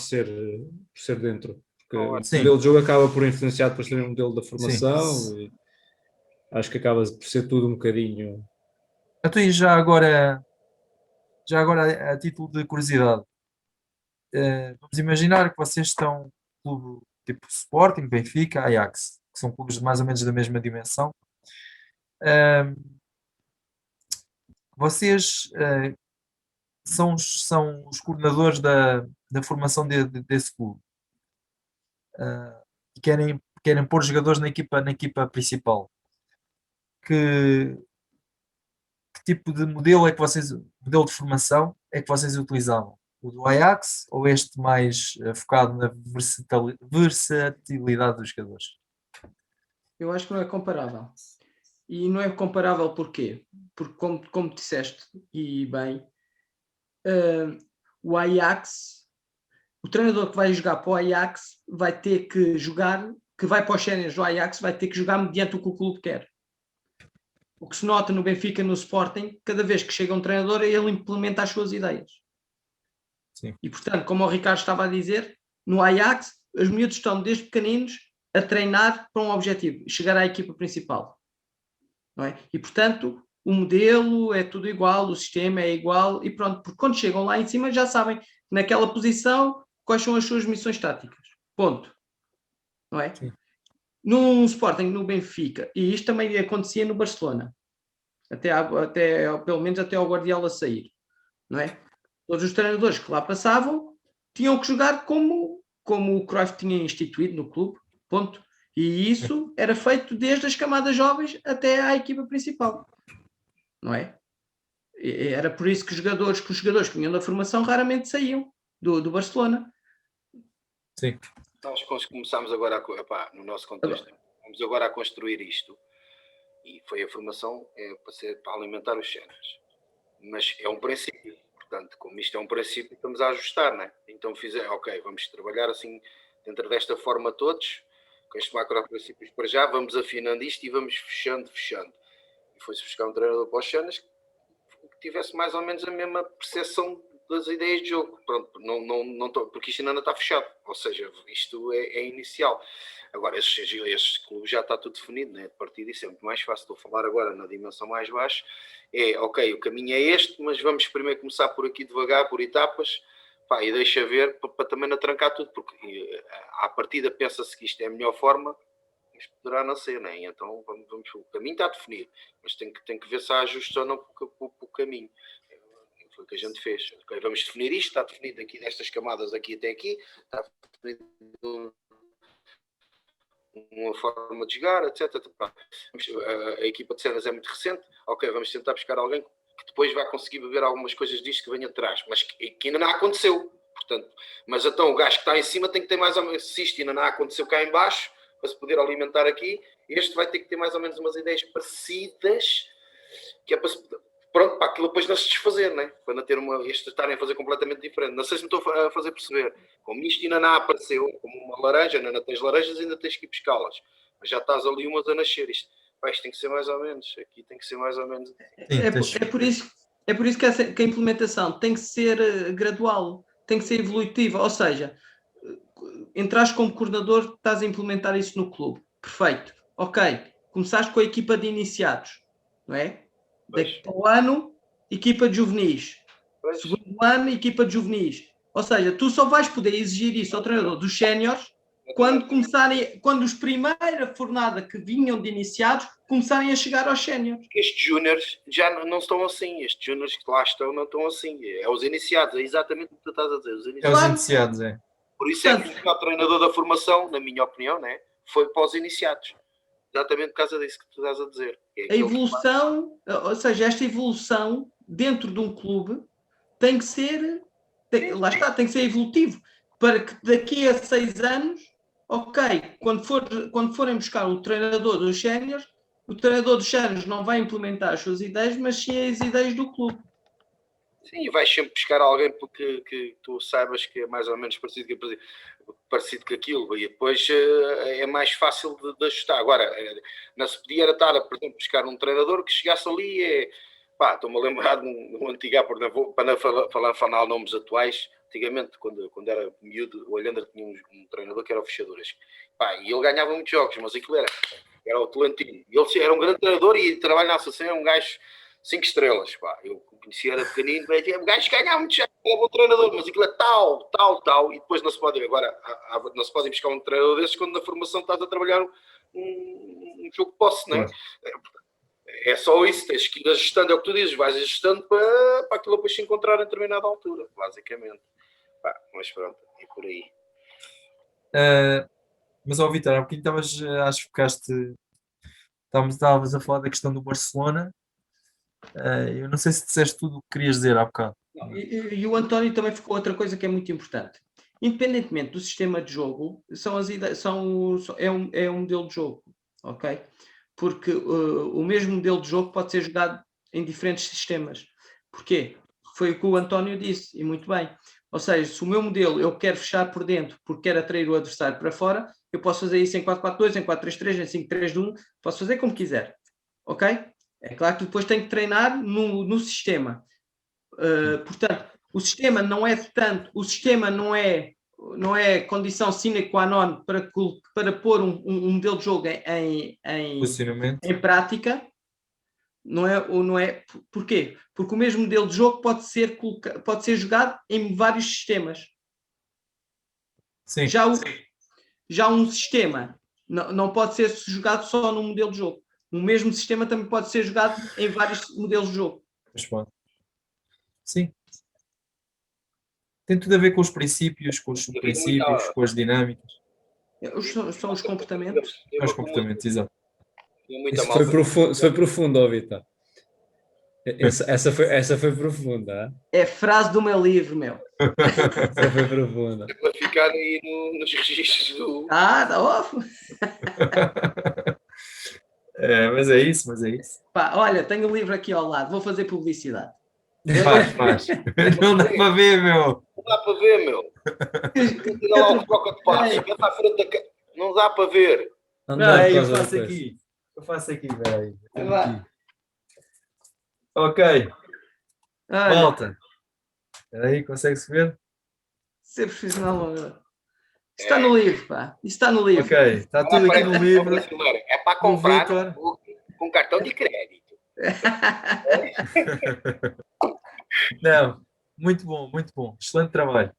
ser dentro. Porque o sim. modelo de jogo acaba por influenciar depois também o modelo da formação. E acho que acaba por ser tudo um bocadinho Então, e já agora a título de curiosidade, vamos imaginar que vocês estão um clube tipo Sporting, Benfica, Ajax, que são clubes mais ou menos da mesma dimensão. Eh, Vocês são os coordenadores da formação desse clube. E querem pôr jogadores na equipa principal. Que tipo de modelo de formação é que vocês utilizavam? O do Ajax ou este mais focado na versatilidade dos jogadores? Eu acho que não é comparável. E não é comparável porquê? Porque, como disseste, e bem, o Ajax, o treinador que vai jogar para o Ajax vai ter que jogar, que vai para os séniores do Ajax, vai ter que jogar mediante o que o clube quer. O que se nota no Benfica, no Sporting, cada vez que chega um treinador, ele implementa as suas ideias. Sim. E, portanto, como o Ricardo estava a dizer, no Ajax, os miúdos estão desde pequeninos a treinar para um objetivo, chegar à equipa principal. Não é? E, portanto, o modelo é tudo igual, o sistema é igual e pronto, porque quando chegam lá em cima já sabem, naquela posição, quais são as suas missões táticas. Ponto. Não é? Sim. No Sporting, no Benfica, e isto também acontecia no Barcelona, até pelo menos até ao Guardiola sair, não é? Todos os treinadores que lá passavam tinham que jogar como o Cruyff tinha instituído no clube, ponto. E isso era feito desde as camadas jovens até à equipa principal, não é? Era por isso que os jogadores que vinham da formação raramente saíam do Barcelona. Sim. Nós começámos agora, no nosso contexto, vamos agora a construir isto. E foi a formação para alimentar os séniores. Mas é um princípio. Portanto, como isto é um princípio, estamos a ajustar, não é? Então ok, vamos trabalhar assim, dentro desta forma todos, com estes macro-princípios para já, vamos afinando isto e vamos fechando. E foi-se buscar um treinador para os séniores que tivesse mais ou menos a mesma percepção das ideias de jogo. Pronto, porque isto ainda não está fechado. Ou seja, isto é inicial. Agora, este clube já está tudo definido, né? A partir disso é muito mais fácil. Estou a falar agora na dimensão mais baixa. Ok, o caminho é este, mas vamos primeiro começar por aqui devagar, por etapas, e deixa ver para também não trancar tudo, porque à partida pensa-se que isto é a melhor forma, mas poderá não ser, né? Então o caminho está definido, mas tem que ver se há ajustes ou não para o caminho. Foi o que a gente fez. Okay, vamos definir isto, está definido aqui nestas camadas aqui até aqui, está definido uma forma de jogar, etc. A equipa de cenas é muito recente, ok, vamos tentar buscar alguém que depois vai conseguir beber algumas coisas disto que vem atrás, mas que ainda não aconteceu. Portanto, mas então o gajo que está em cima tem que ter mais ou menos, se isto ainda não aconteceu cá em baixo, para se poder alimentar aqui, este vai ter que ter mais ou menos umas ideias parecidas, que é para se, pronto, para aquilo depois não se desfazer, né? Para não ter estarem a fazer completamente diferente. Não sei se me estou a fazer perceber. Como isto ainda não apareceu, como uma laranja, ainda não tens laranjas, ainda tens que ir pescá-las. Mas já estás ali umas a nascer. Isto tem que ser mais ou menos. Aqui tem que ser mais ou menos. É por isso que a implementação tem que ser gradual, tem que ser evolutiva. Ou seja, entraste como coordenador, estás a implementar isso no clube. Perfeito. Ok. Começaste com a equipa de iniciados, não é? Daqui para o ano, equipa de juvenis. Segundo ano, equipa de juvenis. Ou seja, tu só vais poder exigir isso ao treinador dos séniores quando os primeira fornada que vinham de iniciados começarem a chegar aos séniores. Estes júniores já não estão assim. Estes júniores que lá estão não estão assim. É os iniciados. É exatamente o que tu estás a dizer. Os iniciados, é. Por isso é que o treinador da formação, na minha opinião, né, foi para os iniciados. Exatamente por causa disso que tu estás a dizer. A evolução, ou seja, esta evolução dentro de um clube tem que ser, tem que ser evolutivo, para que daqui a 6 anos, ok, quando forem buscar o treinador dos séniores, o treinador dos séniores não vai implementar as suas ideias, mas sim as ideias do clube. Sim, e vais sempre buscar alguém porque que tu saibas que é mais ou menos parecido com aquilo, e depois é mais fácil de ajustar. Agora, não se podia estar a, por exemplo, buscar um treinador que chegasse ali estou-me a lembrar de um antigo, para não falar nomes atuais, antigamente, quando era miúdo, o Alhandra tinha um treinador que era o Fechaduras, e ele ganhava muitos jogos, mas aquilo era o Tolentino, ele era um grande treinador e trabalha na associação, é um gajo 5 estrelas, pá. Eu conhecia, era pequenino, o gajo ganha muito já, é bom treinador, mas aquilo é tal, e depois não se pode, agora, não se pode buscar um treinador desses quando na formação estás a trabalhar um jogo de posse, não é? É só isso, tens que ir ajustando, é o que tu dizes, vais ajustando para aquilo depois se encontrar em determinada altura, basicamente. Pá, mas pronto, é por aí. Mas, ó Vitor, há bocadinho acho que estávamos a falar da questão do Barcelona. Eu não sei se disseste tudo o que querias dizer há bocado. E o António também ficou outra coisa que é muito importante. Independentemente do sistema de jogo, é um modelo de jogo, ok? Porque o mesmo modelo de jogo pode ser jogado em diferentes sistemas. Porquê? Foi o que o António disse, e muito bem. Ou seja, se o meu modelo eu quero fechar por dentro porque quero atrair o adversário para fora, eu posso fazer isso em 4-4-2, em 4-3-3, em 5-3-1, posso fazer como quiser, ok? É claro que depois tenho que treinar no sistema. Portanto, o sistema não é condição sine qua non para pôr um modelo de jogo Posicionamento. em prática. Não é. Porquê? Porque o mesmo modelo de jogo pode ser jogado em vários sistemas. Sim. Já um sistema não pode ser jogado só num modelo de jogo. O mesmo sistema também pode ser jogado em vários modelos de jogo. Sim. Tem tudo a ver com os princípios, com os subprincípios, com as dinâmicas. São os comportamentos. São os comportamentos, exato. Isso foi profundo, Vitor. Essa foi profunda. É frase do meu livro, meu. Essa foi profunda. Para ficar aí nos registros do... Mas é isso. Pá, olha, tenho o livro aqui ao lado, vou fazer publicidade. Faz. Não dá para ver, meu. Não dá para ver, meu. Tira lá o troca de passos. Não dá para ver. Eu faço aqui, velho. Ok. Malta. Espera aí, consegue-se ver? Ser profissional. Isso está no livro, pá. Isso está no livro. Ok, está tudo aqui no livro. É para comprar com cartão de crédito. Não, muito bom. Excelente trabalho.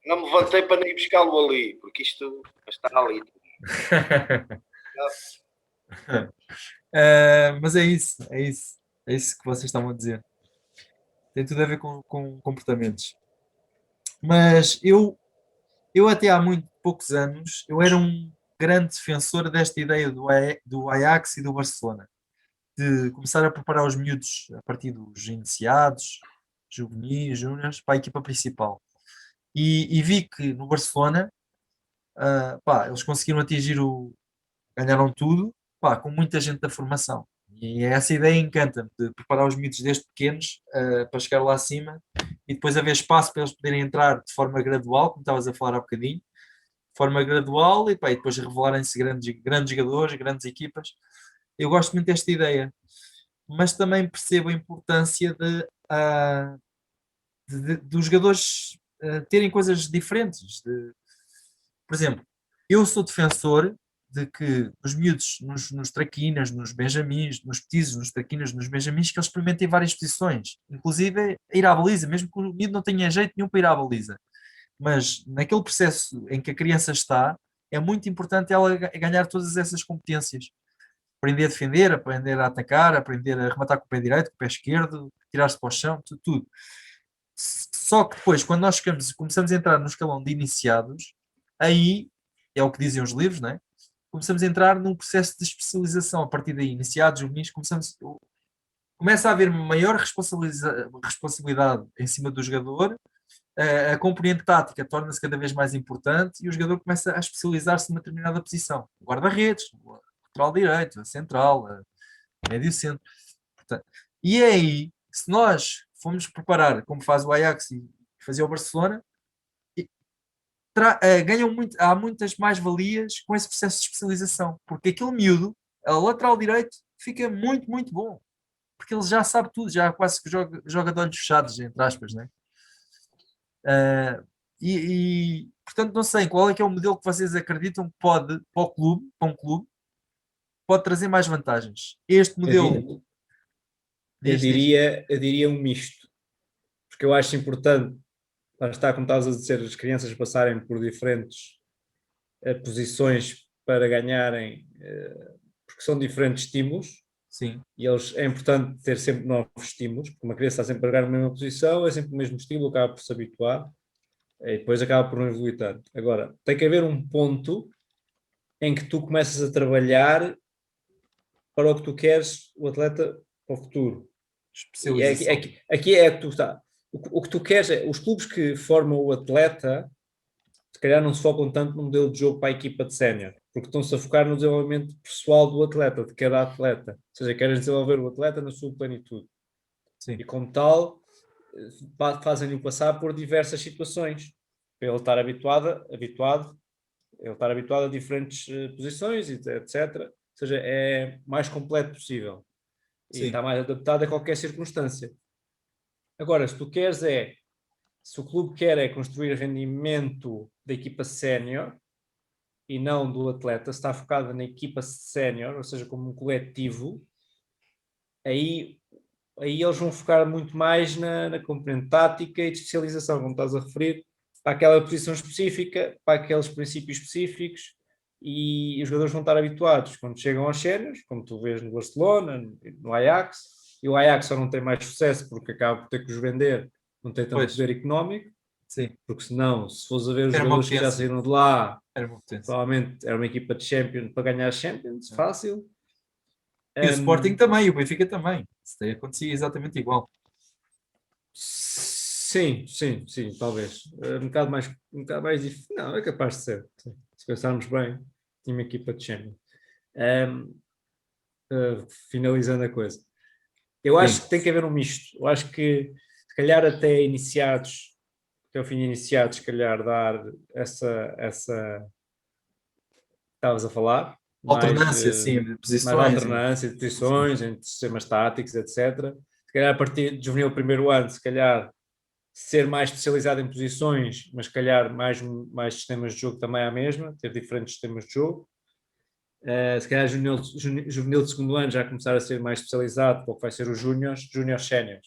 Não me levantei para nem buscá-lo ali, porque isto está ali. Mas é isso que vocês estavam a dizer. Tem tudo a ver com comportamentos. Mas eu até há muito poucos anos, eu era um grande defensor desta ideia do Ajax e do Barcelona, de começar a preparar os miúdos a partir dos iniciados, juvenis, júniores, para a equipa principal. E vi que no Barcelona, eles conseguiram ganharam tudo, com muita gente da formação. E essa ideia encanta-me, de preparar os miúdos desde pequenos para chegar lá acima e depois haver espaço para eles poderem entrar de forma gradual, como estavas a falar há bocadinho, de forma gradual e depois revelarem-se grandes jogadores, grandes equipas. Eu gosto muito desta ideia, mas também percebo a importância dos jogadores terem coisas diferentes. Por exemplo, eu sou defensor de que os miúdos nos traquinas, nos benjamins, nos petizes, nos traquinas, nos benjamins, que eles experimentem várias posições, inclusive ir à baliza, mesmo que o miúdo não tenha jeito nenhum para ir à baliza. Mas naquele processo em que a criança está, é muito importante ela ganhar todas essas competências. Aprender a defender, aprender a atacar, aprender a rematar com o pé direito, com o pé esquerdo, tirar-se para o chão, tudo. Só que depois, quando nós começamos a entrar no escalão de iniciados, aí, é o que dizem os livros, não é? Começamos a entrar num processo de especialização. A partir daí, iniciados, juvenis, começa a haver maior responsabilidade em cima do jogador, a componente tática torna-se cada vez mais importante e o jogador começa a especializar-se numa determinada posição. Guarda-redes, lateral direito, central, médio centro. Portanto, e é aí, se nós formos preparar, como faz o Ajax e fazia o Barcelona, há muitas mais-valias com esse processo de especialização, porque aquele miúdo, a lateral direito, fica muito, muito bom, porque ele já sabe tudo, já quase que joga de olhos fechados, entre aspas, né? Portanto, não sei qual é que é o modelo que vocês acreditam que pode, para um clube, pode trazer mais vantagens. Este modelo Eu diria um misto, porque eu acho importante, lá está, como estavas a dizer, as crianças passarem por diferentes posições para ganharem, porque são diferentes estímulos, Sim, e é importante ter sempre novos estímulos, porque uma criança está sempre a jogar na mesma posição, é sempre o mesmo estímulo, acaba por se habituar, e depois acaba por não evoluir tanto. Agora, tem que haver um ponto em que tu começas a trabalhar para o que tu queres, o atleta, para o futuro. E especialização. aqui é que tu está. O que tu queres é, os clubes que formam o atleta, se calhar não se focam tanto no modelo de jogo para a equipa de sénior, porque estão-se a focar no desenvolvimento pessoal do atleta, de cada atleta. Ou seja, querem desenvolver o atleta na sua plenitude. Sim. E como tal, fazem-no passar por diversas situações, para ele estar habituado a diferentes posições, etc. Ou seja, é mais completo possível. E Sim. está mais adaptado a qualquer circunstância. Agora, se o clube quer é construir rendimento da equipa sénior e não do atleta, se está focado na equipa sénior, ou seja, como um coletivo, aí eles vão focar muito mais na componente tática e de especialização, como estás a referir, para aquela posição específica, para aqueles princípios específicos, e os jogadores vão estar habituados quando chegam aos séniores, como tu vês no Barcelona, no Ajax, e o Ajax só não tem mais sucesso porque acaba por ter que os vender, não tem tanto Pois. poder económico, Sim, porque senão, se fores a ver os Era uma jogadores que já potência. saíram de lá, era uma potência. provavelmente era uma equipa de Champions para ganhar Champions, fácil. E o Sporting também, e o Benfica também. Isso daí acontecia exatamente igual. Sim, talvez. Um bocado mais difícil. Não, é capaz de ser. Sim. Se pensarmos bem, tinha uma equipa de Champions. Finalizando a coisa. Eu acho que tem que haver um misto. Eu acho que, se calhar, até ao fim de iniciados, se calhar, dar essa estavas a falar, Alternância, sim, de mais posições. alternância de posições, entre sistemas táticos, etc. Se calhar, a partir de juvenil primeiro ano, se calhar, ser mais especializado em posições, mas se calhar mais sistemas de jogo também à mesma, ter diferentes sistemas de jogo. Se calhar juvenil de segundo ano já começar a ser mais especializado para o que vai ser os júniores séniores.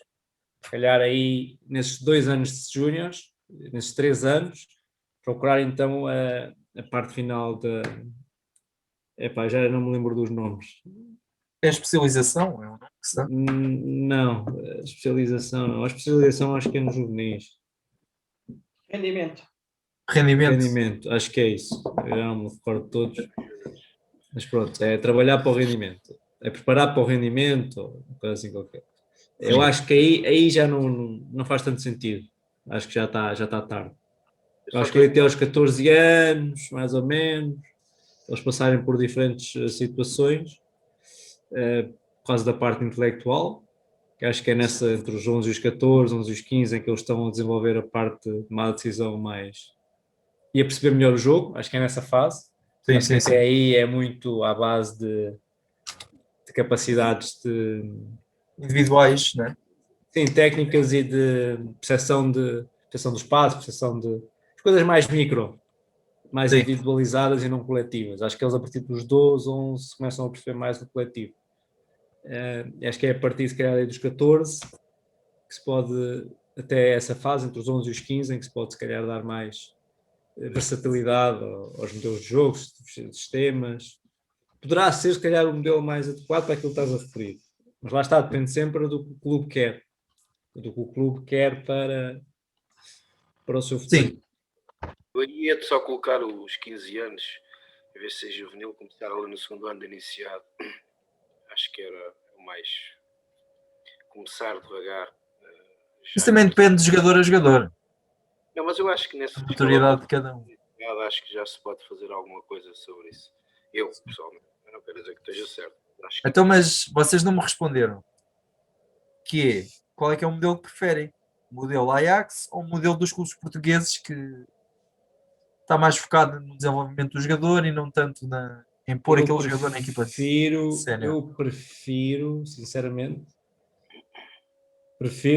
Se calhar aí, nesses 2 anos de júniores, nesses 3 anos, procurar então a parte final da... Epá, já não me lembro dos nomes. É especialização? É uma questão. Não, a especialização não. A especialização acho que é nos juvenis. Rendimento. Rendimento. Acho que é isso. Eu já não me recordo de todos. Mas pronto, é trabalhar para o rendimento. É preparar para o rendimento, ou uma coisa assim qualquer. Eu acho que aí já não faz tanto sentido. Acho que já está tarde. Eu acho que até aos 14 anos, mais ou menos, eles passarem por diferentes situações, por causa da parte intelectual, que acho que é nessa entre os 11 e os 14, 11 e os 15, em que eles estão a desenvolver a parte de tomar a decisão mais... e a perceber melhor o jogo, acho que é nessa fase. Sim, Acho que sim, até sim. aí é muito à base de capacidades de... Individuais, né? Sim, técnicas e de percepção do espaço, percepção de coisas mais micro, mais Sim. individualizadas e não coletivas. Acho que eles a partir dos 12, 11 começam a perceber mais o coletivo. Acho que é a partir, se calhar, dos 14 que se pode, até essa fase, entre os 11 e os 15, em que se pode, se calhar, dar mais versatilidade aos modelos de jogos, sistemas. Poderá ser, se calhar, o modelo mais adequado para aquilo que estás a referir. Mas lá está, depende sempre do que o clube quer. Do que o clube quer para o seu futuro. Sim. Eu ia só colocar os 15 anos, em vez de ser juvenil, começar ali no segundo ano de iniciado. Acho que era o mais começar devagar. Isso também depende de jogador a jogador. Não, mas eu acho que nessa A maturidade de cada um. acho que já se pode fazer alguma coisa sobre isso. Eu, pessoalmente, eu não quero dizer que esteja certo. Acho que Então, mas vocês não me responderam. Qual é que é o modelo que preferem? O modelo Ajax ou o modelo dos clubes portugueses, que está mais focado no desenvolvimento do jogador e não tanto em pôr aquele jogador na equipa sénior? Eu prefiro, sinceramente,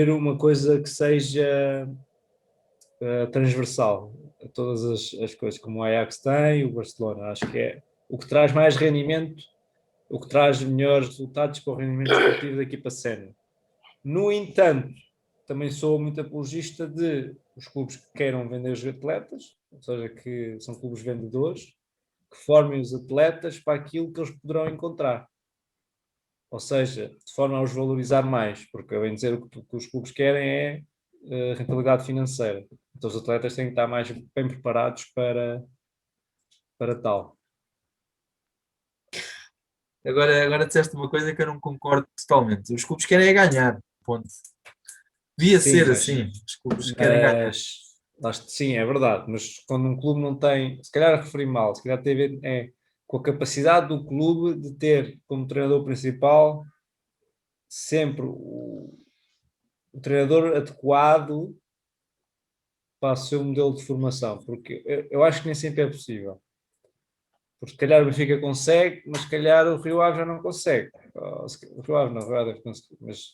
uma coisa que seja transversal a todas as coisas, como o Ajax tem, o Barcelona. Acho que é o que traz mais rendimento, o que traz melhores resultados para o rendimento esportivo da equipa sénior. No entanto, também sou muito apologista de os clubes que queiram vender os atletas, ou seja, que são clubes vendedores, que formem os atletas para aquilo que eles poderão encontrar. Ou seja, de forma a os valorizar mais, porque eu bem dizer o que os clubes querem é rentabilidade financeira. Então os atletas têm que estar mais bem preparados para tal. Agora disseste uma coisa que eu não concordo totalmente. Os clubes querem é ganhar. Ponto. Devia Sim, ser mas- assim. Os clubes querem ganhar. Sim, é verdade, mas quando um clube não tem, se calhar referi mal, se calhar tem a ver com a capacidade do clube de ter como treinador principal sempre o treinador adequado para o seu modelo de formação, porque eu acho que nem sempre é possível. Porque se calhar o Benfica consegue, mas se calhar o Rio Ave já não consegue. O Rio Ave não, o Rio Ave deve conseguir, mas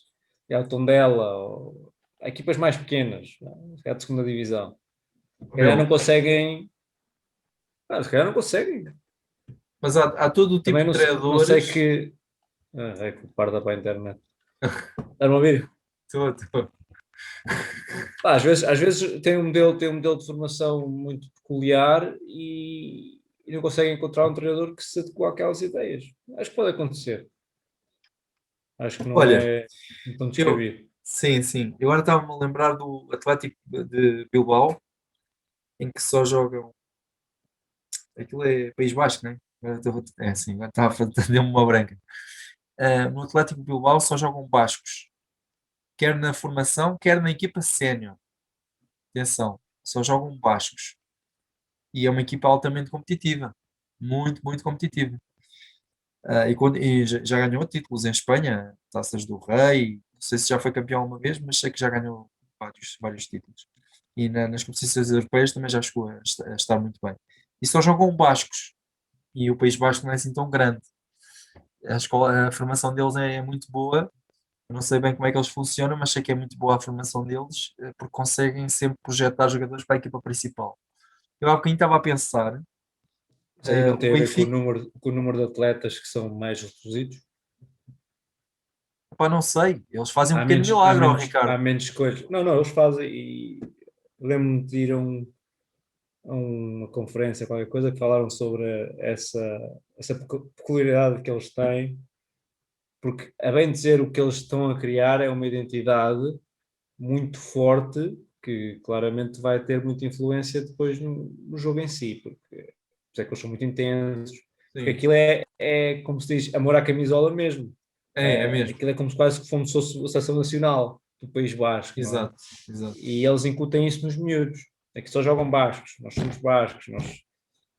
já o Tondela, ou equipas mais pequenas, se calhar de segunda divisão, se calhar não conseguem. Se calhar não conseguem. Mas há todo o tipo Também de não sei treinadores. que. É que parda para a internet. Estás-me a ouvir? Tô. Às vezes tem um modelo de formação muito peculiar e não conseguem encontrar um treinador que se adequa àquelas ideias. Acho que pode acontecer. Acho que não Olha, é tão eu, descabido. sim. Eu agora estava-me a lembrar do Atlético de Bilbao, em que só jogam. Aquilo é País Basco, né? É assim, agora estava a deu-me uma branca. No Atlético de Bilbao só jogam bascos, quer na formação, quer na equipa sénior. Atenção, só jogam bascos. E é uma equipa altamente competitiva. Muito competitiva. E já ganhou títulos em Espanha, Taças do Rei. Não sei se já foi campeão uma vez, mas sei que já ganhou vários títulos. E nas competições europeias também já chegou a estar muito bem. E só jogam bascos. E o País Basco não é assim tão grande. A formação deles é muito boa. Eu não sei bem como é que eles funcionam, mas sei que é muito boa a formação deles, porque conseguem sempre projetar jogadores para a equipa principal. Eu há bocadinho estava a pensar, Mas aí não o tem a ver Benfica, com o número de atletas que são mais reduzidos. pá, não sei, eles fazem um pequeno milagre ao Há Ricardo. menos coisas. Não, eles fazem e lembro-me de ir a uma conferência, qualquer coisa, que falaram sobre essa peculiaridade que eles têm, porque, a bem dizer, o que eles estão a criar é uma identidade muito forte que claramente vai ter muita influência depois no jogo em si, porque por isso é que eles são muito intensos, porque Sim, aquilo é como se diz, amor à camisola mesmo. é mesmo. Aquilo é como se quase que fomos a seleção nacional do País Basco, não é? Exato. E eles incutem isso nos miúdos. É que só jogam bascos, nós somos bascos, nós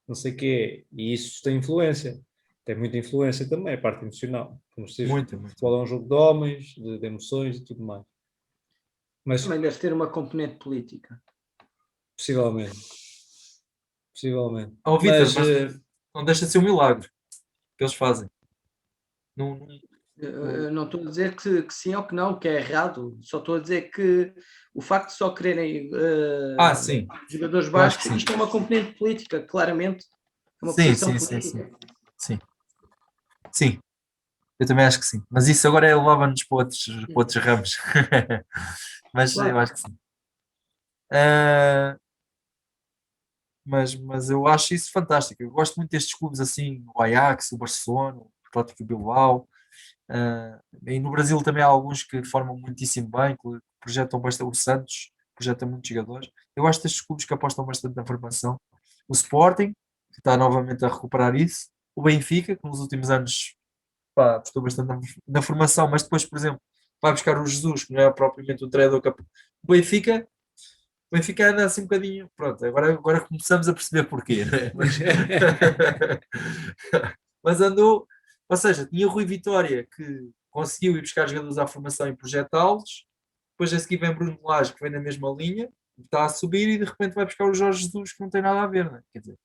não sei o quê. E isso tem influência. Tem muita influência também, a parte emocional. Como se diz, Muito. o futebol é um jogo de homens, de emoções e tudo mais. Mas Também deve ter uma componente política. possivelmente. Possivelmente. Ó Vitor, Mas mas não deixa de ser um milagre que eles fazem. Não, Eu não estou a dizer que sim ou que não, que é errado. Só estou a dizer que o facto de só quererem sim, jogadores eu acho que bascos, sim. isto é uma componente política, claramente. É uma posição política. Sim, eu também acho que sim. Mas isso agora levava-nos para outros ramos. Mas eu Claro. acho que sim. Ah, mas eu acho isso fantástico. Eu gosto muito destes clubes assim, o Ajax, o Barcelona, o Atlético de Bilbao. E no Brasil também há alguns que formam muitíssimo bem, que projetam bastante. O Santos projeta muitos jogadores. Eu gosto destes clubes que apostam bastante na formação. O Sporting, que está novamente a recuperar isso. O Benfica, que nos últimos anos, pá, apostou bastante na formação, mas depois, por exemplo, vai buscar o Jesus, que não é propriamente um treinador capaz. O Benfica anda assim um bocadinho. Pronto, agora começamos a perceber porquê, né? Mas andou, ou seja, tinha o Rui Vitória que conseguiu ir buscar jogadores à formação e projetá-los. Depois a seguir vem Bruno Lage, que vem na mesma linha, está a subir e de repente vai buscar o Jorge Jesus, que não tem nada a ver, né? Quer dizer,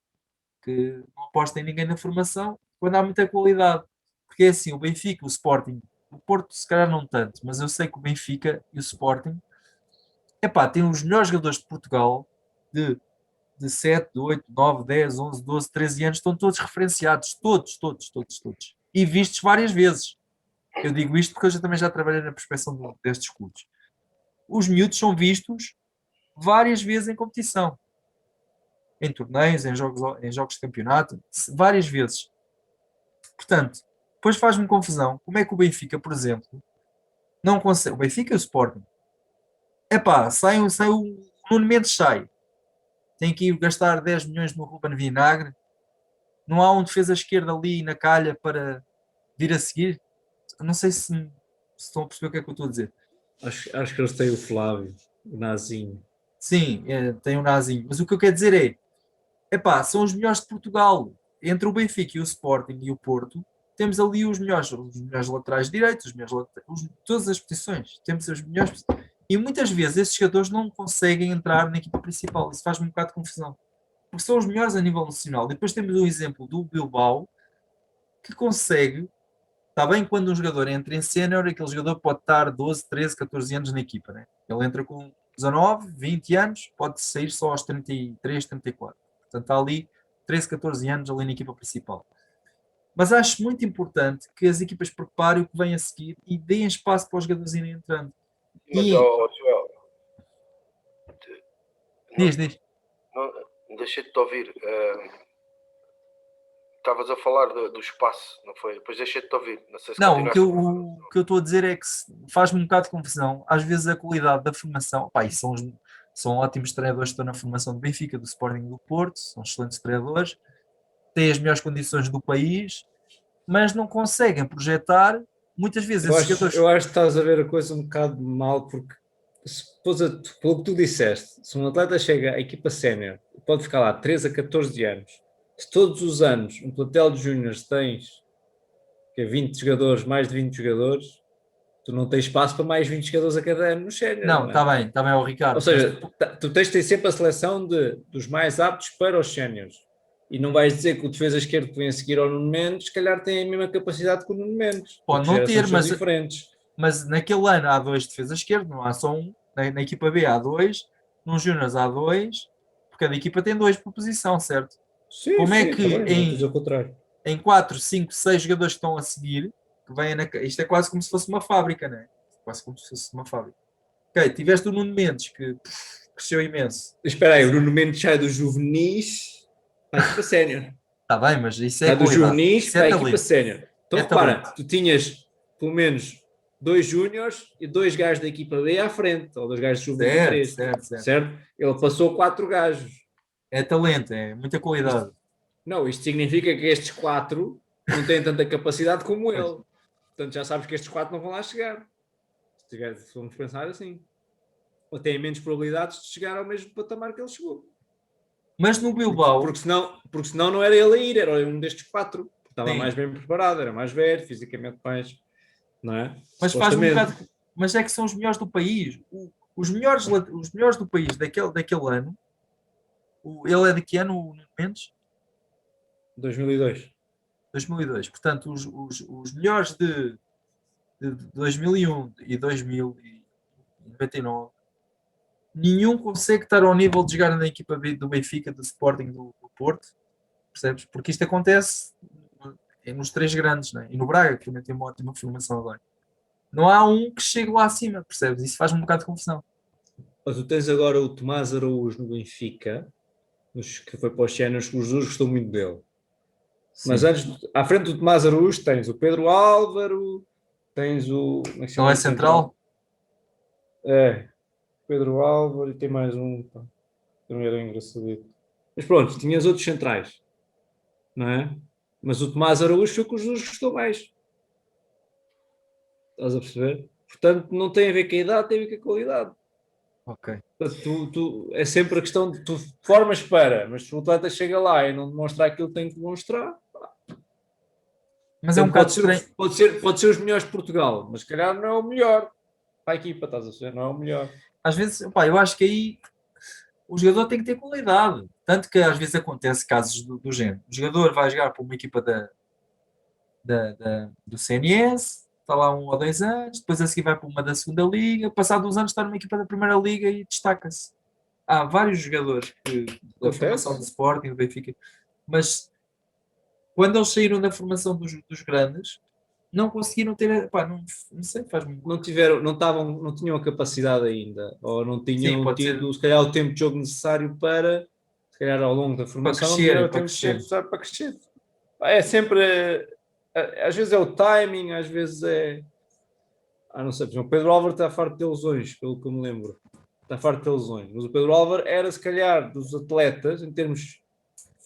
que não aposta em ninguém na formação quando há muita qualidade. Porque é assim, o Benfica, o Sporting, o Porto se calhar não tanto, mas eu sei que o Benfica e o Sporting, epá, têm os melhores jogadores de Portugal de 7, 8, 9, 10, 11, 12, 13 anos, estão todos referenciados, todos, e vistos várias vezes. Eu digo isto porque eu também já trabalhei na prospeção destes clubes. Os miúdos são vistos várias vezes em competição. Em torneios, em jogos de campeonato, várias vezes. Portanto, depois faz-me confusão. Como é que o Benfica, por exemplo, não consegue... O Benfica e o Sporting. Sai o Nuno Mendes sai. Tem que ir gastar 10 milhões no Ruben Vinagre. Não há um defesa esquerda ali na calha para vir a seguir. Não sei se estão a perceber o que é que eu estou a dizer. Acho que eles têm o Flávio, o Nazinho. Sim, tem o Nazinho. Mas o que eu quero dizer são os melhores de Portugal. Entre o Benfica e o Sporting e o Porto, temos ali os melhores laterais direitos, todas as posições. Temos os melhores. E muitas vezes esses jogadores não conseguem entrar na equipa principal. Isso faz-me um bocado de confusão. Porque são os melhores a nível nacional. Depois temos o exemplo do Bilbao, que consegue. Está bem quando um jogador entra em sénior, aquele jogador pode estar 12, 13, 14 anos na equipa. Né? Ele entra com 19, 20 anos, pode sair só aos 33, 34. Portanto, está ali 13, 14 anos ali na equipa principal. Mas acho muito importante que as equipas preparem o que vem a seguir e deem espaço para os jogadores irem entrando. Mas, Joel, Diz. não, deixei de te ouvir. Estavas a falar do espaço, não foi? Depois deixei de te ouvir. Não sei se Não, o continuaste. que eu estou a dizer é que faz-me um bocado de confusão. Às vezes a qualidade da formação, e são ótimos treinadores que estão na formação do Benfica, do Sporting e do Porto, são excelentes treinadores, têm as melhores condições do país, mas não conseguem projetar. Muitas vezes esses jogadores... Eu acho que estás a ver a coisa um bocado mal, porque pelo que tu disseste, se um atleta chega à equipa sénior, pode ficar lá 13 a 14 anos, se todos os anos um plantel de júniores tens 20 jogadores, mais de 20 jogadores, tu não tens espaço para mais 20 jogadores a cada ano no sénior. Não, está bem, o Ricardo. Ou seja, tu tens de ter sempre a seleção dos mais aptos para os séniores. E não vais dizer que o defesa esquerdo que vem a seguir ao Nuno Mendes, se calhar tem a mesma capacidade que o Nuno Mendes. Pode não ter, diferentes. Mas naquele ano há 2 defesas esquerdos, não há só um. Na equipa B há 2, nos Júniors há 2, porque cada equipa tem 2 por posição, certo? Sim, Como é sim, que em 4, 5, 6 jogadores que estão a seguir, que vêm isto é quase como se fosse uma fábrica, não é? Quase como se fosse uma fábrica. Ok, tiveste o Nuno Mendes, que cresceu imenso. Espera aí, o Nuno Mendes sai dos juvenis para a equipa sénior. Está bem, mas isso é sai dos qualidade. juvenis para a equipa talento. sénior. Então, É repara, talento. tu tinhas pelo menos 2 júniores e 2 gajos da equipa B à frente, ou 2 gajos de juvenis 3. Certo? Ele passou 4 gajos. É talento, é muita qualidade. Isto significa que estes 4 não têm tanta capacidade como ele. Portanto, já sabes que estes 4 não vão lá chegar. Se vamos pensar assim. Ou têm menos probabilidades de chegar ao mesmo patamar que ele chegou. Mas no Bilbao... Porque senão não era ele a ir, era um destes 4. Estava Sim. mais bem preparado, era mais velho, fisicamente mais... Não é? Mas faz um bocado... Mas é que são os melhores do país. Os melhores do país daquele ano... Ele é de que ano, o Nuno Mendes? 2002. 2002. Portanto, os melhores de 2001 e 2099, nenhum consegue estar ao nível de jogar na equipa B do Benfica, do Sporting, do Porto. Percebes? Porque isto acontece nos 3 grandes, né? E no Braga, que também tem uma ótima formação agora. Não há um que chegue lá acima, percebes? Isso faz-me um bocado de confusão. Mas tu tens agora o Tomás Araújo no Benfica, que foi para os Séniores, que os dois gostou muito dele. Sim. Mas antes, à frente do Tomás Araújo, tens o Pedro Álvaro, tens o... Não é central? É, Pedro Álvaro, e tem mais um, pá, também era engraçadito. Mas pronto, tinhas outros centrais, não é? Mas o Tomás Araújo foi o que os dois gostou mais. Estás a perceber? Portanto, não tem a ver com a idade, tem a ver com a qualidade. Ok. Portanto, é sempre a questão de tu formas mas se o atleta chega lá e não demonstra aquilo que tem que demonstrar, mas é um bocado pode ser os melhores de Portugal, mas se calhar não é o melhor para a equipa, estás a ver? Não é o melhor. Às vezes, eu acho que aí o jogador tem que ter qualidade. Tanto que às vezes acontece casos do género. O jogador vai jogar para uma equipa do CNS, está lá 1 ou 2 anos, depois a seguir vai para uma da segunda liga, passado uns anos está numa equipa da primeira liga e destaca-se. Há vários jogadores da formação do Sporting, do Benfica, mas quando eles saíram da formação dos grandes, não conseguiram ter, pá, não sei, faz-me. não tinham a capacidade ainda, ou não tinham pode ser. tido, se calhar, o tempo de jogo necessário para, se calhar, ao longo da formação, não tiveram o tempo de jogo necessário para crescer. É sempre, às vezes é o timing, às vezes é. Não sei, por exemplo, o Pedro Álvares está farto de lesões, pelo que eu me lembro. Está farto de lesões. Mas o Pedro Álvares era, se calhar, dos atletas, em termos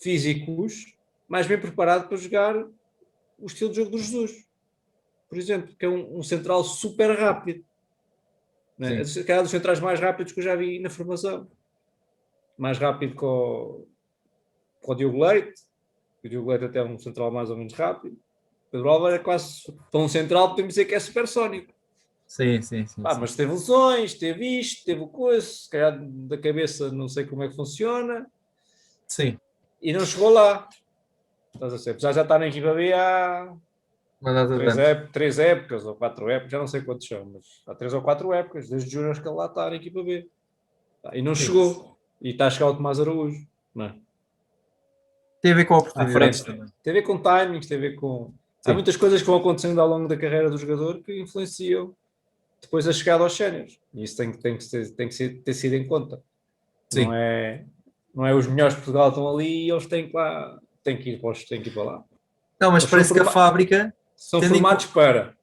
físicos, mais bem preparado para jogar o estilo de jogo do Jesus, por exemplo, que é um central super rápido. Né? Se calhar dos centrais mais rápidos que eu já vi na formação. Mais rápido que o Diogo Leite. O Diogo Leite até é um central mais ou menos rápido. O Pedro Álvares é quase, para um central, podemos dizer que é supersónico. Sim. Mas teve lesões, teve isto, teve o coisa, se calhar da cabeça não sei como é que funciona. Sim. E não chegou lá. Estás a ser? Já está na equipa B há 3 épocas ou 4 épocas, já não sei quantos são, mas há 3 ou 4 épocas, desde Júnior que ele lá está na equipa B. E não chegou. E está a chegar o Tomás Araújo. Não é? Tem a ver com À oportunidades frente. também. Tem a ver com timings, tem a ver com. Sim. Há muitas coisas que vão acontecendo ao longo da carreira do jogador que influenciam depois a chegada aos séniores. E isso tem que ter sido em conta. Sim. Não é os melhores de Portugal estão ali e eles têm que ir para lá. Não, mas Eles parece que a fábrica. São formados para.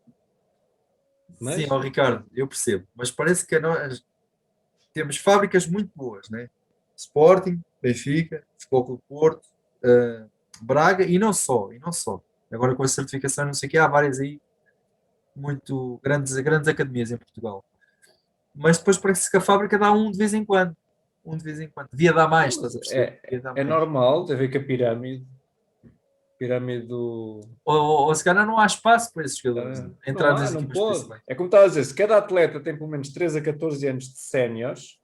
Mas... Sim, Ricardo, eu percebo. Mas parece que nós temos fábricas muito boas, né? Sporting, Benfica, Futebol Clube Porto, Braga e não só. Agora com a certificação, não sei o que, há várias aí muito grandes academias em Portugal. Mas depois parece que a fábrica dá um de vez em quando. Devia dar mais, estás a perceber? É normal, tem a ver com a pirâmide do... Ou se calhar não há espaço para esses jogadores entrar nas não equipas pode. principais. É como estava a dizer, se cada atleta tem pelo menos 3 a 14 anos de séniores,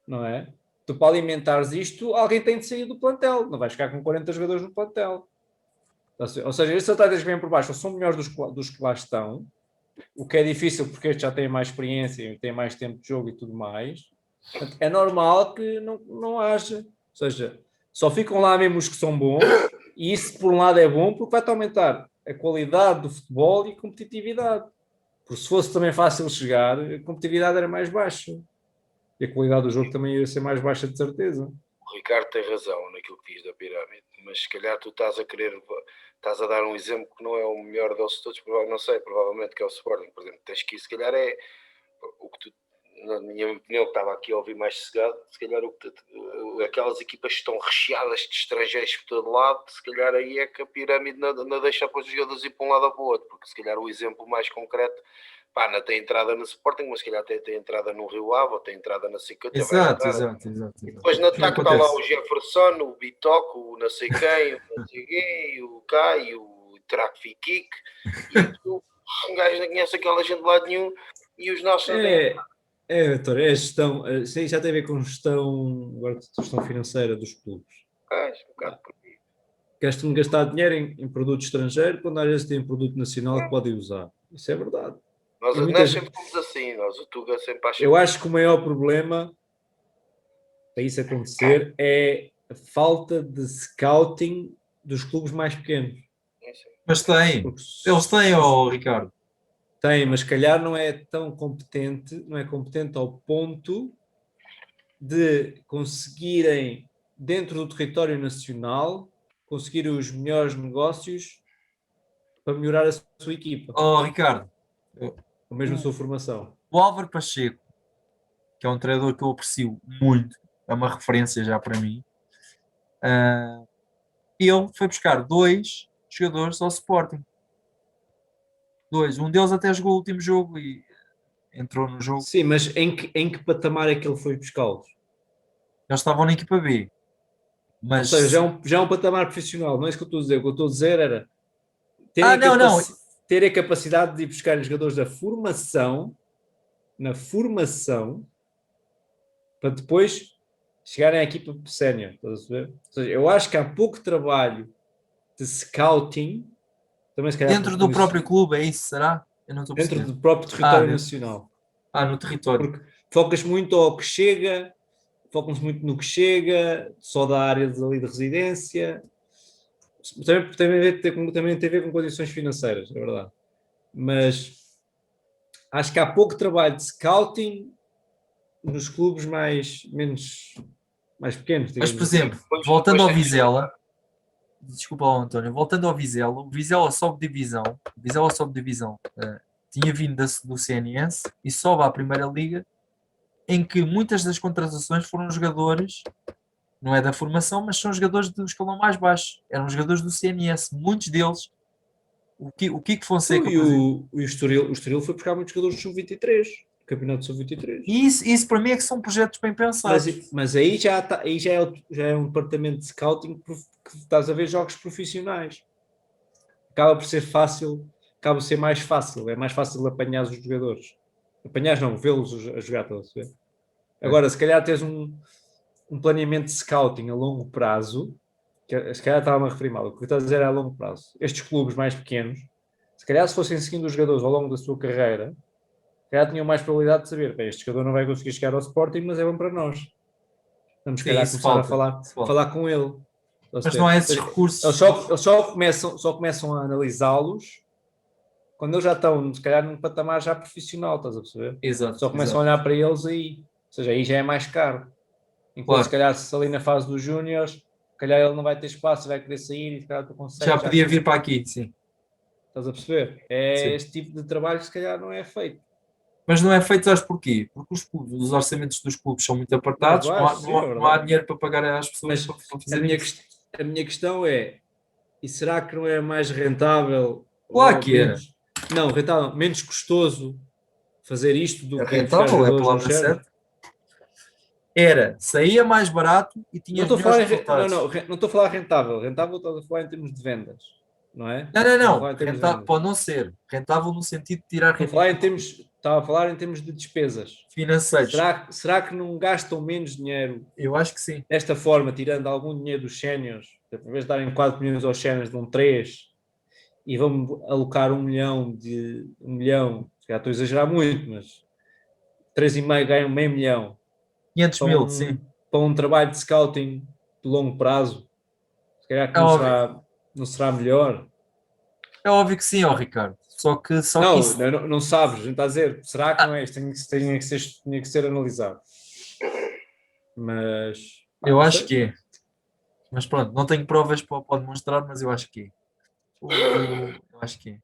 não é? Tu para alimentares isto, alguém tem de sair do plantel. Não vais ficar com 40 jogadores no plantel. Ou seja, estes atletas que vêm por baixo são melhores dos que lá estão, o que é difícil porque estes já têm mais experiência e têm mais tempo de jogo e tudo mais. Portanto, é normal que não haja. Ou seja, só ficam lá mesmo os que são bons, e isso por um lado é bom porque vai-te aumentar a qualidade do futebol e a competitividade. Porque se fosse também fácil chegar, a competitividade era mais baixa. E a qualidade do jogo também ia ser mais baixa, de certeza. O Ricardo tem razão naquilo que diz da pirâmide, mas se calhar tu estás a dar um exemplo que não é o melhor deles todos, não sei, provavelmente que é o Sporting, por exemplo, tens que ir, se calhar é o que tu, na minha opinião, que estava aqui a ouvir mais sossegado, se calhar aquelas equipas que estão recheadas de estrangeiros por todo lado, se calhar aí é que a pirâmide não deixa para os jogadores ir para um lado ou para o outro, porque se calhar o exemplo mais concreto, não tem entrada no Sporting, mas se calhar tem entrada no Rio Ave, ou tem entrada na Cicata. Exato. E depois no ataque está lá o Jefferson, o Bitoco, o não sei quem, o não sei quem, o Caio, o Trafiquique, e tu, um gajo não conhece aquela gente de lado nenhum, e os nossos não têm. Vitor, é gestão, isso já tem a ver com gestão financeira dos clubes. Um bocado por aí. Gastam-me gastar dinheiro em produto estrangeiro quando às vezes tem produto nacional que podem usar. Isso é verdade. Nós sempre fomos assim, o Tuga sempre acha. Eu acho que o maior problema para isso acontecer é a falta de scouting dos clubes mais pequenos. Mas tem. Eles têm, Ricardo. Tem, mas se calhar não é tão competente, não é competente ao ponto de conseguirem, dentro do território nacional, conseguir os melhores negócios para melhorar a sua equipa. Ricardo. Ou mesmo a sua formação. O Álvaro Pacheco, que é um treinador que eu aprecio muito, é uma referência já para mim, ele foi buscar 2 jogadores ao Sporting. 2. Um deles até jogou o último jogo e entrou no jogo. Sim, mas em que patamar é que ele foi buscá-los? Eles estavam na equipa B. Mas... Ou seja, já é um patamar profissional, não é isso que eu estou a dizer. O que eu estou a dizer era ter a capacidade de ir buscar os jogadores da formação, na formação, para depois chegarem à equipa sénior. Estás a ver? Ou seja, eu acho que há pouco trabalho de scouting. Também, se calhar, dentro do próprio clube, é isso? Será? Eu não estou dentro do próprio território nacional. No território. Porque focas muito ao que chega, focam-se muito no que chega, só da área ali de residência. Também tem a ver com condições financeiras, é verdade. mas acho que há pouco trabalho de scouting nos clubes mais pequenos, Mas, digamos por assim. exemplo, voltando ao Vizela, desculpa lá, António, voltando ao Vizela, o Vizela sobe divisão, tinha vindo do CNS e sobe à Primeira Liga, em que muitas das contratações foram jogadores, não é da formação, mas são jogadores do escalão mais baixo, eram jogadores do CNS, muitos deles, o Kiko Fonseca, E por exemplo. o Estoril foi buscar muitos jogadores do Sub-23, Campeonato Sub-23. E isso para mim é que são projetos bem pensados. Mas aí já é um departamento de scouting que estás a ver jogos profissionais. Acaba por ser fácil, acaba por ser mais fácil, é mais fácil apanhar os jogadores. Apanhar não, vê-los a jogar, estás a ver? Agora, se calhar tens um planeamento de scouting a longo prazo, se calhar estava-me a referir mal, o que eu estou a dizer é a longo prazo. Estes clubes mais pequenos, se calhar se fossem seguindo os jogadores ao longo da sua carreira, se calhar tinham mais probabilidade de saber, bem, este jogador não vai conseguir chegar ao Sporting, mas é bom para nós. Vamos, se Sim, calhar, isso começar falta, isso a falta. falar com ele. Mas não há esses Eles recursos. só começam a analisá-los quando eles já estão, se calhar, num patamar já profissional, estás a perceber? Exato, Só começam exato. a olhar para eles aí. Ou seja, aí já é mais caro. Enquanto, Claro. se calhar, se ali na fase dos júniores, se calhar ele não vai ter espaço, vai querer sair e se calhar tu consegues. Já podia vir para aqui, sim. Estás a perceber? É Sim. este tipo de trabalho que se calhar não é feito. Mas não é feito, sabes porquê? Porque os orçamentos dos clubes são muito apertados, Mais baixo, sim, é não há verdade. dinheiro para pagar às pessoas Mas para a fazer minha, isso. a minha questão é, e será que não é mais rentável Claro ou que era. rentável, menos custoso fazer isto do que buscar Rentável é a jogadores aos palavra externos? certa. Era, saía mais barato e Não tinhas estou a falar melhores resultados. não estou a falar rentável. Rentável estou a falar em termos de vendas, não é? Não. Estou a falar em termos de Rentável, vendas. pode não ser. Rentável no sentido de tirar Estava a falar em termos de despesas. financeiros. Será que não gastam menos dinheiro Eu acho que sim. desta forma, tirando algum dinheiro dos séniores, em vez de darem 4 milhões aos séniores, dão 3 e vão alocar 1 milhão já estou a exagerar muito, mas 3,5 ganham meio milhão 500 mil, sim. para um trabalho de scouting de longo prazo, se calhar que É óbvio. não será melhor. É óbvio que sim, ó Ricardo. Só que Não, isso. não sabes, a gente está a dizer, será que não é isto? Tinha que ser analisado. Mas Eu não acho sei. que é. Mas pronto, não tenho provas para demonstrar, mas eu acho que é. Eu acho que é.